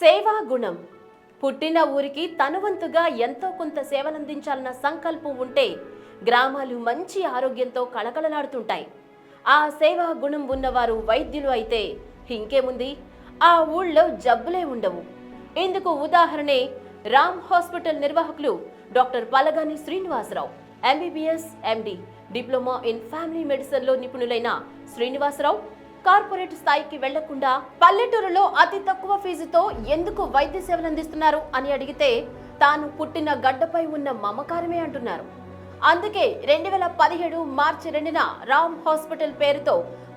సేవా గుణం. పుట్టిన ఊరికి తనువంతుగా ఎంతో కొంత సేవలందించాలన్న సంకల్పం ఉంటే గ్రామాలు మంచి ఆరోగ్యంతో కళకళలాడుతుంటాయి. ఆ సేవా గుణం ఉన్నవారు వైద్యులు అయితే ఇంకేముంది, ఆ ఊళ్ళో జబ్బులే ఉండవు. ఇందుకు ఉదాహరణే రామ్ హాస్పిటల్ నిర్వాహకులు doctor Palagani Srinivasarao. MBBS, MD, diploma in family మెడిసిన్లో నిపుణులైన శ్రీనివాసరావు కార్పొరేట్ స్థాయికి వెళ్లకుండా పల్లెటూరులో అతి తక్కువ ఫీజుతో ఎందుకు వైద్య సేవలు అందిస్తున్నారు అని అడిగితే తాను పుట్టిన గడ్డపై ఉన్న మమకారమే అంటున్నారు. అందుకే 2017 మార్చి 2న రామ్ హాస్పిటల్ పేరుతో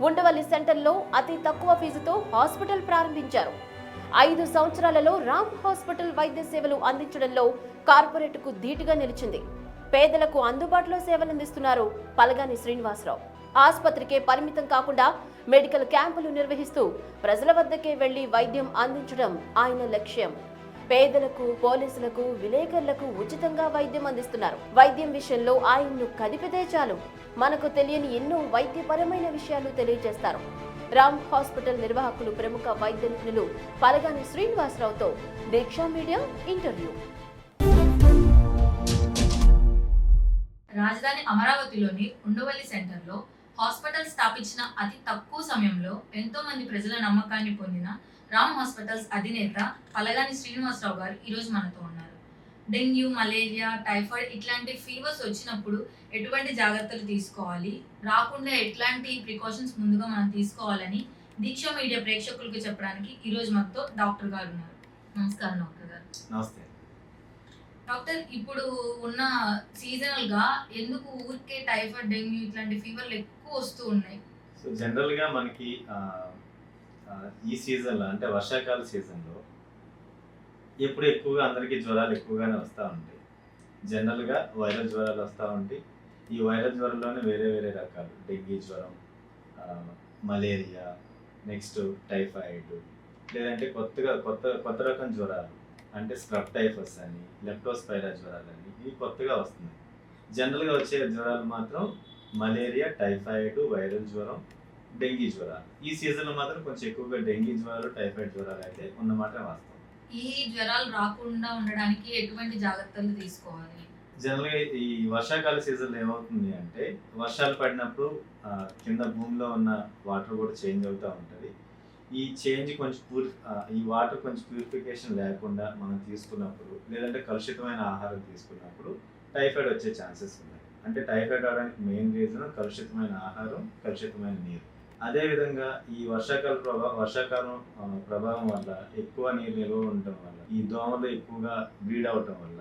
ఉండవల్లి సెంటర్లో అతి తక్కువ ఫీజుతో హాస్పిటల్ ప్రారంభించారు. 5 సంవత్సరాలలో రామ్ హాస్పిటల్ వైద్య సేవలు అందించడంలో కార్పొరేట్కు ధీటుగా నిలిచింది. పేదలకు అందుబాటులో సేవలందిస్తున్నారు పలగాని శ్రీనివాసరావు. ఆసుపత్రికే పరిమితం కాకుండా మెడికల్ క్యాంపులు నిర్వహిస్తూ ప్రజల వద్దకే వెళ్లి వైద్యం అందించడం ఆయన లక్ష్యం. పేదలకు, పోలీసులకు, విలేకరులకు ఉచితంగా వైద్యం అందిస్తున్నారు. వైద్యం విషయంలో ఆయన్ను కదిపితే చాలు మనకు తెలియని ఎన్నో వైద్యపరమైన విషయాలు తెలియజేస్తారు. రామ్ హాస్పిటల్ నిర్వాహకులు ప్రముఖ వైద్య నిపుణులు పలగాని శ్రీనివాసరావుతో దీక్షా మీడియా ఇంటర్వ్యూ. రాజధాని అమరావతిలోని ఉండవల్లి సెంటర్లో హాస్పిటల్ స్థాపించిన అతి తక్కువ సమయంలో ఎంతో మంది ప్రజల నమ్మకాన్ని పొందిన రామ్ హాస్పిటల్స్ అధినేత పలగాని శ్రీనివాసరావు గారు ఈరోజు మనతో ఉన్నారు. డెంగ్యూ, మలేరియా, టైఫాయిడ్ ఇట్లాంటి ఫీవర్స్ వచ్చినప్పుడు ఎటువంటి జాగ్రత్తలు తీసుకోవాలి, రాకుండా ఎట్లాంటి ప్రికాషన్స్ ముందుగా మనం తీసుకోవాలని దీక్ష మీడియా ప్రేక్షకులకు చెప్పడానికి ఈరోజు మనతో డాక్టర్ గారు ఉన్నారు. నమస్కారం డాక్టర్ గారు. నమస్తే డాక్టర్, ఇప్పుడు ఉన్న సీజనల్ గా ఎందుకు ఊరికే టైఫాయిడ్, డెంగ్యూ ఇట్లాంటి ఫీవర్లు ఎక్కువ వస్తూ ఉన్నాయి? సో జనరల్గా మనకి ఈ సీజన్లో అంటే వర్షాకాల సీజన్లో ఎప్పుడు ఎక్కువగా అందరికీ జ్వరాలు ఎక్కువగానే వస్తూ ఉంటాయి. జనరల్గా వైరల్ జ్వరాలు వస్తూ ఉంటాయి. ఈ వైరల్ జ్వరంలోనే వేరే వేరే రకాలు, డెంగీ జ్వరం, మలేరియా, నెక్స్ట్ టైఫాయిడ్, లేదంటే కొత్త రకం జ్వరాలు అంటే స్క్రబ్ టైఫస్ అని, లెప్టోస్పైరా జ్వరాలని ఇవి కొత్తగా వస్తున్నాయి. జనరల్గా వచ్చే జ్వరాలు మాత్రం మలేరియా, టైఫాయిడ్, వైరల్ జ్వరం, డెంగీ జ్వరాలు. ఈ సీజన్లో మాత్రం కొంచెం ఎక్కువగా డెంగీ జ్వరాలు, టైఫాయిడ్ జ్వరాలు అయితే ఉన్నమాట వాస్తవం. ఈ జ్వరాలు రాకుండా ఉండడానికి ఎటువంటి జాగ్రత్తలు తీసుకోవాలి? జనరల్గా ఈ వర్షాకాల సీజన్లో ఏమవుతుంది అంటే వర్షాలు పడినప్పుడు కింద భూమిలో ఉన్న వాటర్ కూడా చేంజ్ అవుతూ ఉంటుంది. ఈ చేంజ్ కొంచెం ఈ వాటర్ కొంచెం ప్యూరిఫికేషన్ లేకుండా మనం తీసుకున్నప్పుడు, లేదంటే కలుషితమైన ఆహారం తీసుకున్నప్పుడు టైఫాయిడ్ వచ్చే ఛాన్సెస్ ఉన్నాయి. అంటే టైఫాయిడ్ అవడానికి మెయిన్ రీజన్ కలుషితమైన ఆహారం, కలుషితమైన నీరు. అదేవిధంగా ఈ వర్షాకాలం ప్రభావం వల్ల ఎక్కువ నీరు నిల్వ ఉండటం వల్ల, ఈ దోమలు ఎక్కువగా బ్రీడ్ అవటం వల్ల,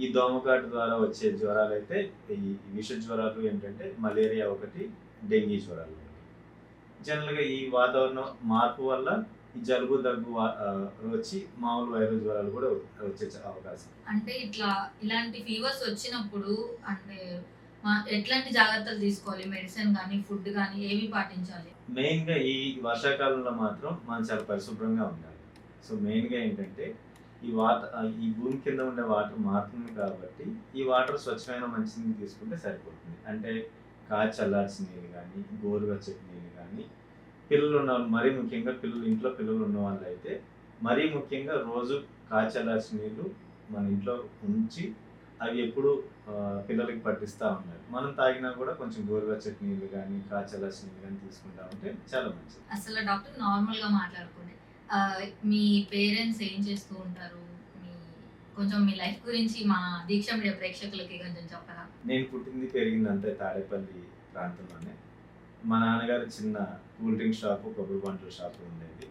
ఈ దోమకాటు ద్వారా వచ్చే జ్వరాలు అయితే ఈ విష జ్వరాలు ఏంటంటే మలేరియా ఒకటి, డెంగీ జ్వరాలు. జనరల్గా ఈ వాతావరణం మార్పు వల్ల ఈ జలుబు, దగ్గు వచ్చి మామూలు వైరల్ జ్వరాలు కూడా వచ్చే అవకాశం. అంటే ఇలాంటి ఫీవర్స్ వచ్చినప్పుడు అంటే ఎట్లాంటి జాగ్రత్తలు తీసుకోవాలి? మెడిసిన్ కానీ, ఫుడ్ కానీ ఏవి పాటించాలి? మెయిన్గా ఈ వర్షాకాలంలో మాత్రం మనం చాలా పరిశుభ్రంగా ఉండాలి. సో మెయిన్గా ఏంటంటే ఈ భూమి కింద ఉండే వాటర్ మారుతుంది కాబట్టి ఈ వాటర్ స్వచ్ఛమైన మంచినీళ్ళు తీసుకుంటే సరిపోతుంది. అంటే కాచి చల్లార్చిన నీళ్ళు కానీ, గోరువెచ్చటి నీళ్ళు కానీ, పిల్లలు ఉన్న వాళ్ళు, మరీ ముఖ్యంగా ఇంట్లో పిల్లలు ఉన్న వాళ్ళు అయితే మరీ ముఖ్యంగా రోజు కాచి చల్లార్చిన నీళ్ళు మన ఇంట్లో ఉంచి అవి ఎప్పుడు పిల్లలకి పట్టిస్తూ ఉండాలి. మనం తాగినా కూడా కొంచెం గోరువెచ్చటి నీళ్ళు కానీ, కాచి చల్లార్చిన నీళ్ళు కానీ తీసుకుంటా ఉంటే చాలా మంచిది. అసలు డాక్టర్, నార్మల్గా మాట్లాడుకోండి, మీ పేరెంట్స్ ఏం చేస్తూ ఉంటారు? కొంచెం మీ లైఫ్ గురించి మా దీక్ష మీడియా ప్రేక్షకులకి కొంచెం చెప్పరా? నేను పుట్టింది పెరిగింది అంతే తాడేపల్లి ప్రాంతంలోనే. మా నాన్నగారు చిన్న కూల్ డ్రింక్ షాపు, కొబ్బరి పంటల షాపు ఉండేది.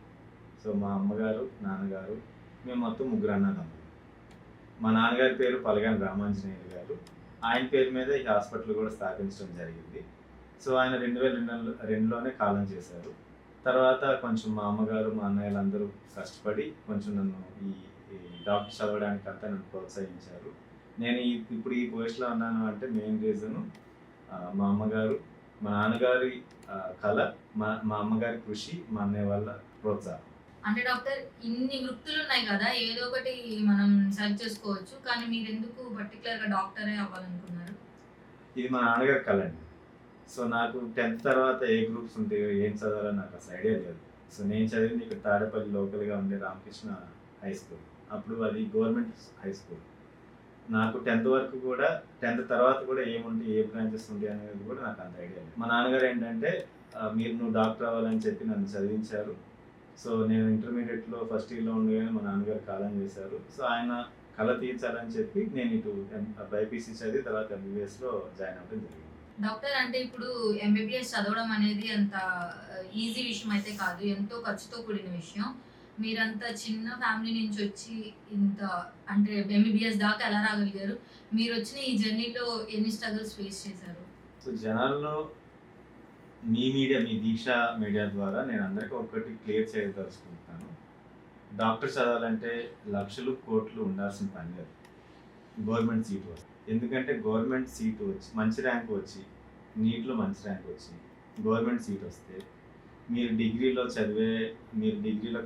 సో మా అమ్మగారు, నాన్నగారు, మేము మొత్తం ముగ్గురు అన్నదమ్ములు. మా నాన్నగారి పేరు పలగాని రామాంజనేయులు గారు. ఆయన పేరు మీద ఈ హాస్పిటల్ కూడా స్థాపించడం జరిగింది. సో ఆయన 2002లోనే కాలం చేశారు. తర్వాత కొంచెం మా అమ్మగారు, మా అన్నయ్యలు అందరూ కష్టపడి కొంచెం నన్ను ఈ డాక్టర్ చదవడానికి అంతా నన్ను ప్రోత్సహించారు. నేను ఇప్పుడు ఈ పొజిషన్లో ఉన్నాను అంటే మెయిన్ రీజను మా అమ్మగారు, మా నాన్నగారి కళ, మా అమ్మగారి కృషి, మా అన్నయ్య వాళ్ళ ప్రోత్సాహం. అంటే డాక్టర్, ఇన్ని వృత్తులు ఉన్నాయి కదా, ఏదో ఒకటి మనం సెర్చ్ చేసుకోవచ్చు, కానీ మీరు ఎందుకు పర్టికులర్గా డాక్టరే అవ్వాలనుకున్నారు? ఇది మా నాన్నగారి కళ అండి. సో నాకు 10th తర్వాత ఏ గ్రూప్స్ ఉంటాయో, ఏం చదవాలో నాకు అసలు ఐడియా లేదు. సో నేను చదివింది ఇక్కడ తాడేపల్లి లోకల్గా ఉండే రామకృష్ణ హై స్కూల్. అప్పుడు అది గవర్నమెంట్ హై స్కూల్. నాకు 10th వరకు కూడా 10th తర్వాత కూడా ఏముంటాయి, ఏ బ్రాంచెస్ ఉంటాయి అనేది కూడా నాకు అంత ఐడియా లేదు. మా నాన్నగారు ఏంటంటే నువ్వు డాక్టర్ అవ్వాలని చెప్పి నన్ను చదివించారు. సో నేను ఇంటర్మీడియట్లో ఫస్ట్ ఇయర్లో ఉండగానే మా నాన్నగారు కాలం చేశారు. సో ఆయన కళ తీర్చాలని చెప్పి నేను ఇటు బైపీసీ చదివి తర్వాత ఎంబీబీఎస్లో జాయిన్ అవ్వడం జరిగింది. డాక్టర్ అంటే ఇప్పుడు ఎంబీబీఎస్ చదవడం అనేది అంత ఈజీ విషయం అయితే కాదు, ఎంతో ఖర్చుతో కూడిన విషయం. మీరంతా చిన్న ఫ్యామిలీ నుంచి వచ్చి ఇంత అంటే ఎంబీబీఎస్ దాకా ఎలా రాగలిగారు? మీరు వచ్చిన ఈ జర్నీలో ఎన్ని స్ట్రగుల్స్ ఫేస్ చేశారు? సో జనాల్లో మీ దీక్ష మీడియా ద్వారా నేను అందరికీ ఒకటి క్లియర్ చేయదలుచుకుంటున్నాను. డాక్టర్ చదవాలంటే లక్షలు కోట్లు ఉండాల్సిన పని లేదు. గవర్నమెంట్ సీటు వస్తుంది. ఎందుకంటే గవర్నమెంట్ సీటు వచ్చి మంచి ర్యాంక్ వచ్చి నీట్లో మంచి ర్యాంక్ వచ్చి గవర్నమెంట్ సీట్ వస్తే మీరు డిగ్రీలో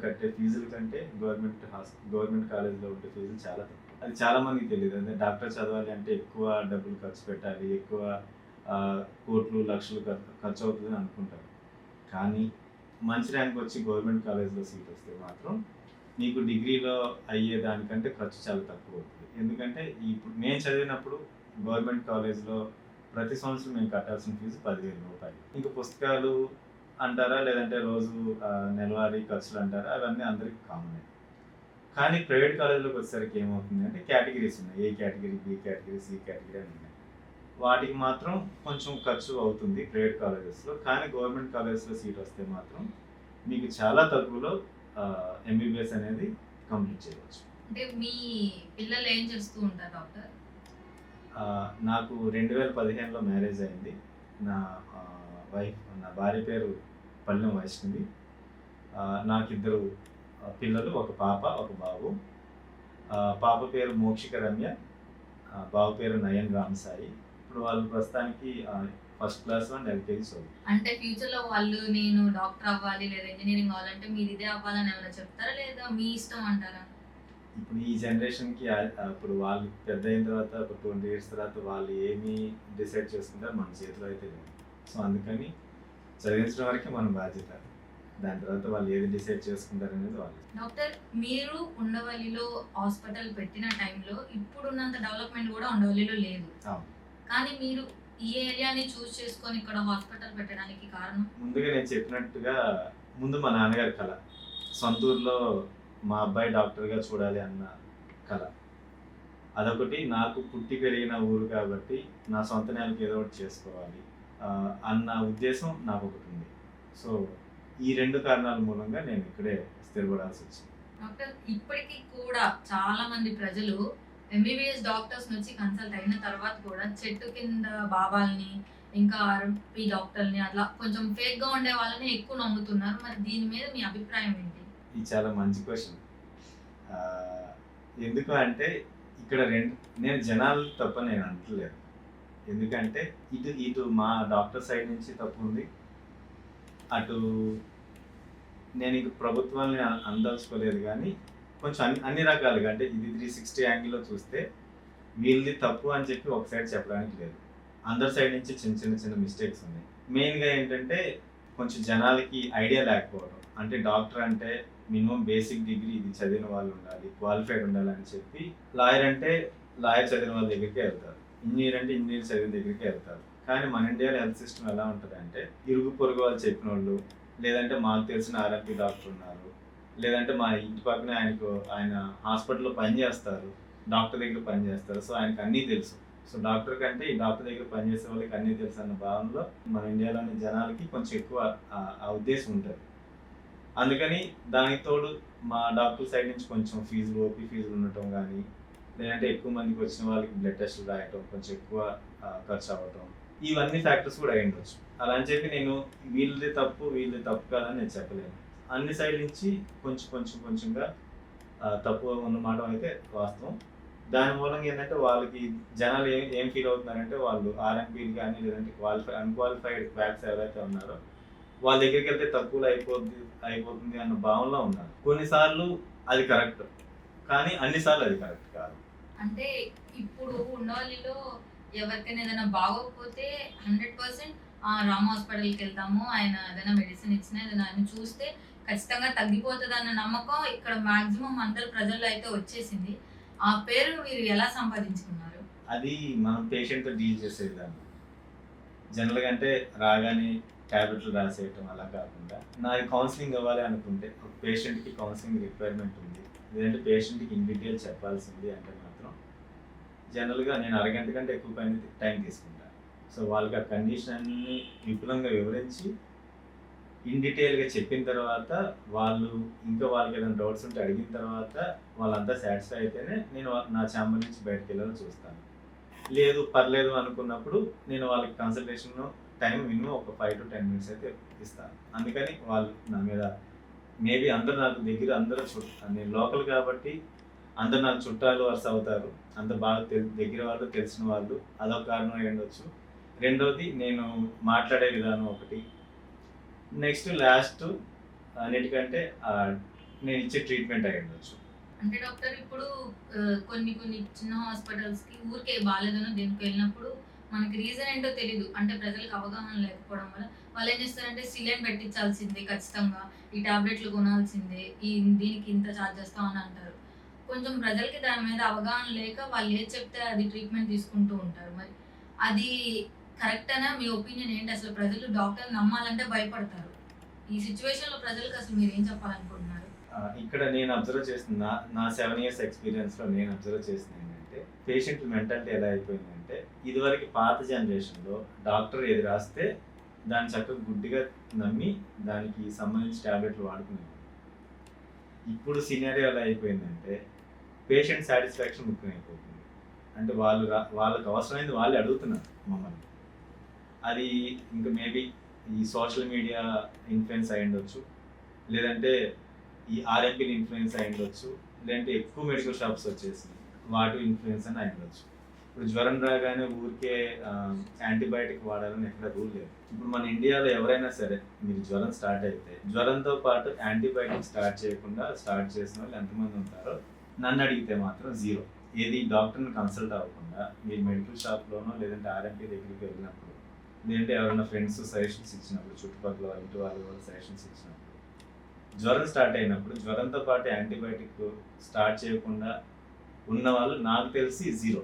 కట్టే ఫీజుల కంటే గవర్నమెంట్ కాలేజీలో ఉండే ఫీజులు చాలా తక్కువ. అది చాలామందికి తెలియదు. అంటే డాక్టర్ చదవాలి అంటే ఎక్కువ డబ్బులు ఖర్చు పెట్టాలి, ఎక్కువ కోట్లు లక్షలు ఖర్చు అవుతుందని అనుకుంటారు. కానీ మంచి ర్యాంక్ వచ్చి గవర్నమెంట్ కాలేజ్లో సీట్ వస్తే మాత్రం నీకు డిగ్రీలో అయ్యే దానికంటే ఖర్చు చాలా తక్కువ అవుతుంది. ఎందుకంటే ఇప్పుడు నేను చదివినప్పుడు గవర్నమెంట్ కాలేజ్లో ప్రతి సంవత్సరం మేము కట్టాల్సిన ఫీజు 10,000 రూపాయలు. ఇంకా పుస్తకాలు అంటారా, లేదంటే రోజు నెలవారీ ఖర్చులు అంటారా, అవన్నీ అందరికీ కామన్. కానీ ప్రైవేట్ కాలేజీలోకి వచ్చేసరికి ఏమవుతుంది అంటే కేటగిరీస్ ఉన్నాయి. A category, B category, C category అని ఉన్నాయి. వాటికి మాత్రం కొంచెం ఖర్చు అవుతుంది ప్రైవేట్ కాలేజెస్లో. కానీ గవర్నమెంట్ కాలేజెస్లో సీట్ వస్తే మాత్రం మీకు చాలా తక్కువలో ఎంబీబీఎస్ అనేది కంప్లీట్ చేయవచ్చు. అంటే మీ పిల్లలు ఏం చేస్తూ ఉంటారు డాక్టర్? నాకు 2015లో మ్యారేజ్ అయింది. నా భార్య పేరు పల్లెం వైష్ణవి. నాకు 2 పిల్లలు, ఒక పాప ఒక బాబు. పాప పేరు మోక్షిక రమ్య, బాబు పేరు నయన్ రామసాయి. ఇప్పుడు వాళ్ళు ప్రస్తుతానికి ఫస్ట్ క్లాస్ అండ్ ఎల్కేజీ చదువు. అంటే ఫ్యూచర్లో వాళ్ళు నేను డాక్టర్ అవ్వాలి లేదా ఇంజనీరింగ్ అవ్వాలంటే మీరు ఇదే అవ్వాలని ఏమైనా చెప్తారా, లేదా మీ ఇష్టం అంటారా? ఇప్పుడు ఈ జనరేషన్కి ఇప్పుడు వాళ్ళు పెద్ద అయిన తర్వాత ఒక 20 years తర్వాత వాళ్ళు ఏమి డిసైడ్ చేసుకుంటారో మన చేతిలో అయితే లేదు. సో అందుకని చదివించడం వరకే మన బాధ్యత. దాని తర్వాత వాళ్ళు ఏది డిసైడ్ చేసుకుంటారు అనేది వాళ్ళు. డాక్టర్, మీరు ఉండవల్లిలో హాస్పిటల్ పెట్టిన టైంలో ఇప్పుడున్నంత డెవలప్మెంట్ కూడా ఉండవల్లిలో లేదు. కానీ మీరు ఈ ఏరియాని చూస్ చేసుకొని ఇక్కడ హాస్పిటల్ పెట్టడానికి కారణం? ముందుగా నేను చెప్పినట్టుగా ముందు మా నాన్నగారి కళ, సొంతూరులో మా అబ్బాయి డాక్టర్గా చూడాలి అన్న కళ. అదొకటి. నాకు పుట్టి పెరిగిన ఊరు కాబట్టి నా సొంత నేలకి ఏదో ఒకటి చేసుకోవాలి అన్న ఉద్దేశం నాకు ఒకటి ఉంది. సో ఈ 2 కారణాల మూలంగా నేను ఇక్కడే స్థిరపడాల్సి వచ్చింది. డాక్టర్, ఇప్పటికీ కూడా చాలా మంది ప్రజలు ఎంబీబీఎస్ డాక్టర్స్ నుంచి కన్సల్ట్ అయిన తర్వాత కూడా చెట్టు కింద బాబాల్ని ఇంకా ఆర్ఎంపీ డాక్టర్ని అట్లా కొంచెం ఫేక్గా ఉండే వాళ్ళని ఎక్కువ నమ్ముతున్నారు. మరి దీని మీద మీ అభిప్రాయం ఏంటి? ఇది చాలా మంచి క్వశ్చన్. ఎందుకు అంటే ఇక్కడ నేను జనాలు తప్ప నేను అంటలేదు. ఎందుకంటే ఇటు మా డాక్టర్ సైడ్ నుంచి తప్పు ఉంది, అటు నేను ఇంక ప్రభుత్వాన్ని అందలుచుకోలేదు. కానీ కొంచెం అన్ని రకాలుగా అంటే ఇది 360 యాంగిల్లో చూస్తే వీళ్ళది తప్పు అని చెప్పి ఒక సైడ్ చెప్పడానికి లేదు. అందరి సైడ్ నుంచి చిన్న మిస్టేక్స్ ఉన్నాయి. మెయిన్గా ఏంటంటే కొంచెం జనాలకి ఐడియా లేకపోవడం. అంటే డాక్టర్ అంటే మినిమం బేసిక్ డిగ్రీ ఇది చదివిన వాళ్ళు ఉండాలి, క్వాలిఫైడ్ ఉండాలని చెప్పి. లాయర్ అంటే లాయర్ చదివిన వాళ్ళ దగ్గరికే వెళ్తారు, ఇంజనీర్ అంటే ఇంజనీర్ చదివిన దగ్గరికే వెళ్తారు. కానీ మన ఇండియాలో హెల్త్ సిస్టమ్ ఎలా ఉంటుంది అంటే ఇరుగు పొరుగు వాళ్ళు చెప్పిన వాళ్ళు, లేదంటే మాకు తెలిసిన ఆర్ఎంపీ డాక్టర్ ఉన్నారు, లేదంటే మా ఇంటి పక్కనే ఆయన హాస్పిటల్లో పనిచేస్తారు, డాక్టర్ దగ్గర పనిచేస్తారు, సో ఆయనకు అన్నీ తెలుసు. సో డాక్టర్ కంటే ఈ డాక్టర్ దగ్గర పనిచేసే వాళ్ళకి అన్నీ తెలుసు అన్న భావనలో మన ఇండియాలోని జనాలకి కొంచెం ఎక్కువ ఆ ఉద్దేశం ఉంటుంది. అందుకని దానికి తోడు మా డాక్టర్ సైడ్ నుంచి కొంచెం ఓపీ ఫీజులు ఉండటం కానీ, లేదంటే ఎక్కువ మందికి వచ్చిన వాళ్ళకి బ్లడ్ టెస్టులు రాయటం, కొంచెం ఎక్కువ ఖర్చు అవ్వటం, ఇవన్నీ ఫ్యాక్టర్స్ కూడా అయి ఉండొచ్చు. అలా అని చెప్పి నేను వీళ్ళది తప్పు కాదని నేను చెప్పలేను. అన్ని సైడ్ నుంచి కొంచెంగా తప్పు ఉన్నమాట అయితే వాస్తవం. దాని మూలంగా ఏంటంటే వాళ్ళకి జనాలు ఏం ఫీల్ అవుతున్నారంటే వాళ్ళు ఆర్ఎంపీలు కానీ లేదంటే అన్క్వాలిఫైడ్ ఫ్యాక్ట్స్ ఎవరైతే ఉన్నారో వాళ్ళ దగ్గరికి వెళ్తే తక్కువలో అయిపోతుంది అన్న భావనలో ఉన్నారు. కొన్నిసార్లు అది కరెక్ట్, కానీ అన్నిసార్లు అది కరెక్ట్ కాదు. అంటే ఇప్పుడు ఉండవల్లిలో ఎవరికైనా ఏదైనా బాగోకపోతే 100% రామ్ హాస్పిటల్కి వెళ్తాము, ఆయన ఏదైనా మెడిసిన్ ఇచ్చినా ఏదైనా ఆయన చూస్తే ఖచ్చితంగా తగ్గిపోతుంది అన్న నమ్మకం ఇక్కడ మాక్సిమం అందరు ప్రజల్లో అయితే వచ్చేసింది. ఆ పేరు మీరు ఎలా సంపాదించుకున్నారు? అది మనం పేషెంట్తో డీల్ చేసే విధానం. జనరల్గా అంటే రాగానే ట్యాబ్లెట్లు రాసేయటం అలా కాకుండా, నాది కౌన్సిలింగ్ అవ్వాలి అనుకుంటే ఒక పేషెంట్కి కౌన్సిలింగ్ రిక్వైర్మెంట్ ఉంది, లేదంటే పేషెంట్కి ఇన్ డీటెయిల్ చెప్పాల్సింది అంటే మాత్రం జనరల్గా నేను అరగంట కంటే ఎక్కువ టైం తీసుకుంటాను. సో వాళ్ళకి ఆ కండిషన్ అన్ని విపులంగా వివరించి ఇన్ డీటెయిల్గా చెప్పిన తర్వాత వాళ్ళు ఇంకా వాళ్ళకి ఏదైనా డౌట్స్ ఉంటే అడిగిన తర్వాత వాళ్ళంతా సాటిస్ఫై అయితేనే నేను నా ఛాంబర్ నుంచి బయటకు వెళ్ళాలని చూస్తాను. లేదు పర్లేదు అనుకున్నప్పుడు నేను వాళ్ళకి కన్సల్టేషన్ టైం మినిమం ఒక 5 to 10 minutes అయితే ఇస్తాను. అందుకని వాళ్ళు నా మీద మేబీ అందరూ నాకు దగ్గర అందరూ నేను లోకల్ కాబట్టి అందరు నాకు చుట్టాలు వరుస అవుతారు, అంత బాగా దగ్గర వాళ్ళు తెలిసిన వాళ్ళు, అదొక కారణం అయి ఉండొచ్చు. రెండోది నేను మాట్లాడే విధానం ఒకటి, నెక్స్ట్ లాస్ట్ అన్నిటికంటే నేను ఇచ్చే ట్రీట్మెంట్ అయి ఉండొచ్చు. అంటే డాక్టర్ ఇప్పుడు కొన్ని కొన్ని చిన్న హాస్పిటల్స్కి ఊరికే బాగాలేదనో దేనికి వెళ్ళినప్పుడు మనకి రీజన్ ఏంటో తెలీదు. అంటే ప్రజలకు అవగాహన లేకపోవడం వల్ల వాళ్ళు ఏం చేస్తారంటే సిలిండర్ పెట్టించాల్సిందే, ఖచ్చితంగా ఈ టాబ్లెట్లు కొనాల్సిందే, దీనికి ఇంత ఛార్జ్ చేస్తాం అని అంటారు. కొంచెం ప్రజలకి దాని మీద అవగాహన లేక వాళ్ళు ఏది చెప్తే అది ట్రీట్మెంట్ తీసుకుంటూ ఉంటారు. మరి అది కరెక్ట్ అనా? మీ ఒపీనియన్ ఏంటి? అసలు ప్రజలు డాక్టర్ నమ్మాలంటే భయపడతారు. ఈ సిచ్యువేషన్లో ప్రజలకు అసలు మీరు ఏం చెప్పాలనుకుంటున్నారు? ఇక్కడ నేను అబ్జర్వ్ చేసిన నా 7 years ఎక్స్పీరియన్స్లో నేను అబ్జర్వ్ చేసిన ఏంటంటే పేషెంట్ మెంటాలిటీ ఎలా అయిపోయిందంటే, ఇదివరకు పాత జనరేషన్లో డాక్టర్ ఏది రాస్తే దాన్ని చక్కగా గుడ్డిగా నమ్మి దానికి సంబంధించి ట్యాబ్లెట్లు వాడుకునేది. ఇప్పుడు సినారియో ఎలా అయిపోయిందంటే పేషెంట్ సాటిస్ఫాక్షన్ ముఖ్యమైపోతుంది. అంటే వాళ్ళకి అవసరమైంది వాళ్ళే అడుగుతున్నారు మమ్మల్ని. అది ఇంకా మేబీ ఈ సోషల్ మీడియా ఇన్ఫ్లుయెన్స్ అయి ఉండొచ్చు, లేదంటే ఈ ఆర్ఎంపీలు ఇన్ఫ్లుయెన్స్ అయి ఉండొచ్చు, లేదంటే ఎక్కువ మెడికల్ షాప్స్ వచ్చేసి వాటి ఇన్ఫ్లుయెన్స్ అని అయి ఉండొచ్చు. ఇప్పుడు జ్వరం రాగానే ఊరికే యాంటీబయాటిక్ వాడాలని ఎక్కడ రూల్ లేదు. ఇప్పుడు మన ఇండియాలో ఎవరైనా సరే మీరు జ్వరం స్టార్ట్ అయితే జ్వరంతో పాటు యాంటీబయాటిక్ స్టార్ట్ చేయకుండా స్టార్ట్ చేసిన వాళ్ళు ఎంతమంది ఉంటారో నన్ను అడిగితే మాత్రం జీరో. ఏది డాక్టర్ని కన్సల్ట్ అవ్వకుండా మీరు మెడికల్ షాప్లోనో లేదంటే ఆర్ఎంపీ దగ్గరికి వెళ్ళినప్పుడు, లేదంటే ఎవరైనా ఫ్రెండ్స్ సజెషన్స్ ఇచ్చినప్పుడు, చుట్టుపక్కల ఇంటి వాళ్ళు సజెషన్స్ ఇచ్చినప్పుడు, జ్వరం స్టార్ట్ అయినప్పుడు జ్వరంతో పాటు యాంటీబయాటిక్ స్టార్ట్ చేయకుండా ఉన్న వాళ్ళు నాకు తెలిసి జీరో.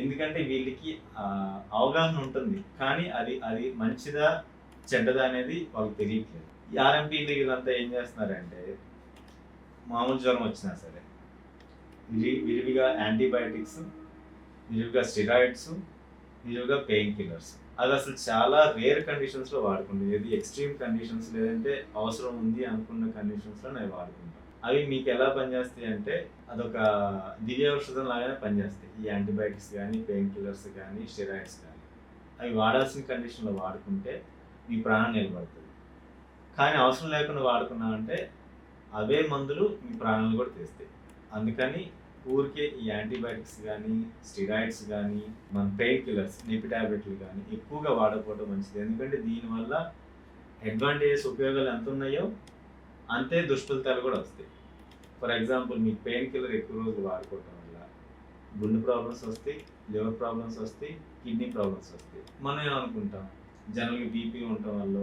ఎందుకంటే వీళ్ళకి అవగాహన ఉంటుంది, కానీ అది మంచిదా చెడ్డదా అనేది వాళ్ళకి తెలియట్లేదు. ఈ ఆర్ఎంపీలు వీళ్ళంతా ఏం చేస్తున్నారంటే మామూలు జ్వరం వచ్చినా సరే విరివిగా యాంటీబయాటిక్స్, విరివిగా స్టెరాయిడ్స్, విరివిగా పెయిన్ కిల్లర్స్. అది అసలు చాలా రేర్ కండిషన్స్లో వాడుకుంటుంది. ఏది ఎక్స్ట్రీమ్ కండిషన్స్ లేదంటే అవసరం ఉంది అనుకున్న కండిషన్స్లో నేను వాడుకుంటాను. అవి మీకు ఎలా పనిచేస్తాయి అంటే అదొక దివ్య ఔషధం లాగానే పనిచేస్తాయి. ఈ యాంటీబయాటిక్స్ కానీ, పెయిన్ కిల్లర్స్ కానీ, స్టెరాయిడ్స్ కానీ అవి వాడాల్సిన కండిషన్లో వాడుకుంటే మీ ప్రాణం నిలబడుతుంది. కానీ అవసరం లేకుండా వాడుకున్నామంటే అవే మందులు మీ ప్రాణాలు కూడా తీస్తాయి. అందుకని ఊరికే ఈ యాంటీబయాటిక్స్ కానీ, స్టెరాయిడ్స్ కానీ, మన పెయిన్ కిల్లర్స్, నొప్పి టాబ్లెట్లు కానీ ఎక్కువగా వాడకపోవడం మంచిది. ఎందుకంటే దీనివల్ల అడ్వాంటేజెస్, ఉపయోగాలు ఎంత ఉన్నాయో అంతే దుష్ఫలితాలు కూడా వస్తాయి. ఫర్ ఎగ్జాంపుల్ మీకు పెయిన్ కిల్లర్ ఎక్కువ రోజులు వాడుకోవడం వల్ల గుండె ప్రాబ్లమ్స్ వస్తాయి, లివర్ ప్రాబ్లమ్స్ వస్తాయి, కిడ్నీ ప్రాబ్లమ్స్ వస్తాయి. మనం ఏమనుకుంటాం, జనరల్గా బీపీ ఉండటం వల్ల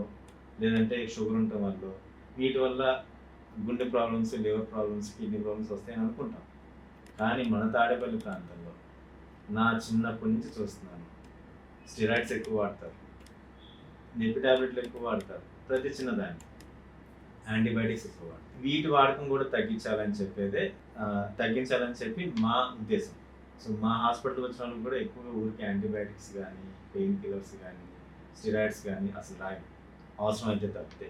లేదంటే షుగర్ ఉండటం వల్ల వీటి వల్ల గుండె problems, liver problems, kidney problems వస్తాయని అనుకుంటాం. కానీ మన తాడేపల్లి ప్రాంతంలో నా చిన్నప్పటి నుంచి చూస్తున్నాను, స్టెరాయిడ్స్ ఎక్కువ వాడతారు, నొప్పి టాబ్లెట్లు ఎక్కువ వాడతారు, ప్రతి చిన్నదాన్ని యాంటీబయాటిక్స్ ఎక్కువ వాడతారు. వీటి వాడకం కూడా తగ్గించాలని చెప్పి మా ఉద్దేశం. సో మా హాస్పిటల్ వచ్చిన వాళ్ళకి కూడా ఎక్కువగా ఊరికి యాంటీబయాటిక్స్ కానీ, పెయిన్ కిల్లర్స్ కానీ, స్టెరాయిడ్స్ కానీ అసలు రాయి, అవసరం అయితే తప్పితే.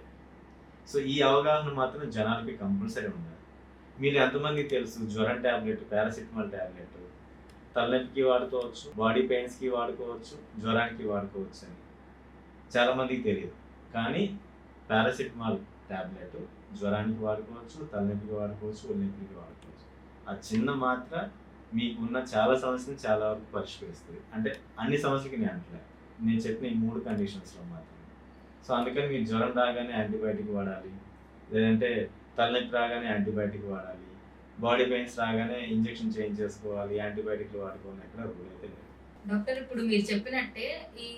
సో ఈ అవగాహన మాత్రం జనాలకి కంపల్సరీ ఉండాలి. మీరు ఎంతమందికి తెలుసు జ్వరం ట్యాబ్లెట్, పారాసిటమాల్ ట్యాబ్లెట్ తలనొప్పికి వాడుకోవచ్చు, బాడీ పెయిన్స్కి వాడుకోవచ్చు, జ్వరానికి వాడుకోవచ్చు అని చాలామందికి తెలియదు. కానీ పారాసిటమాల్ ట్యాబ్లెట్ జ్వరానికి వాడుకోవచ్చు, తలనొప్పికి వాడుకోవచ్చు, ఒళ్ళనొప్పికి వాడుకోవచ్చు. ఆ చిన్న మాత్ర మీకున్న చాలా సమస్యలు చాలా వరకు పరిష్కరిస్తుంది. అంటే అన్ని సమస్యలకి నేను అంటలేదు, నేను చెప్పిన ఈ 3 కండిషన్స్లో మాత్రమే. సో అందుకని మీరు జ్వరం రాగానే యాంటీబయాటిక్ వాడాలి, లేదంటే తలనొప్పి రాగానే యాంటీబయాటిక్ వాడాలి, బాడీ పెయిన్స్ రాగానే ఇంజెక్షన్ చేంజ్ చేసుకోవాలి, యాంటీబయాటిక్లు వాడుకోవాలి ఎక్కడ రూల్ అయితే లేదు. డాక్టర్ ఇప్పుడు మీరు చెప్పినట్టే ఈ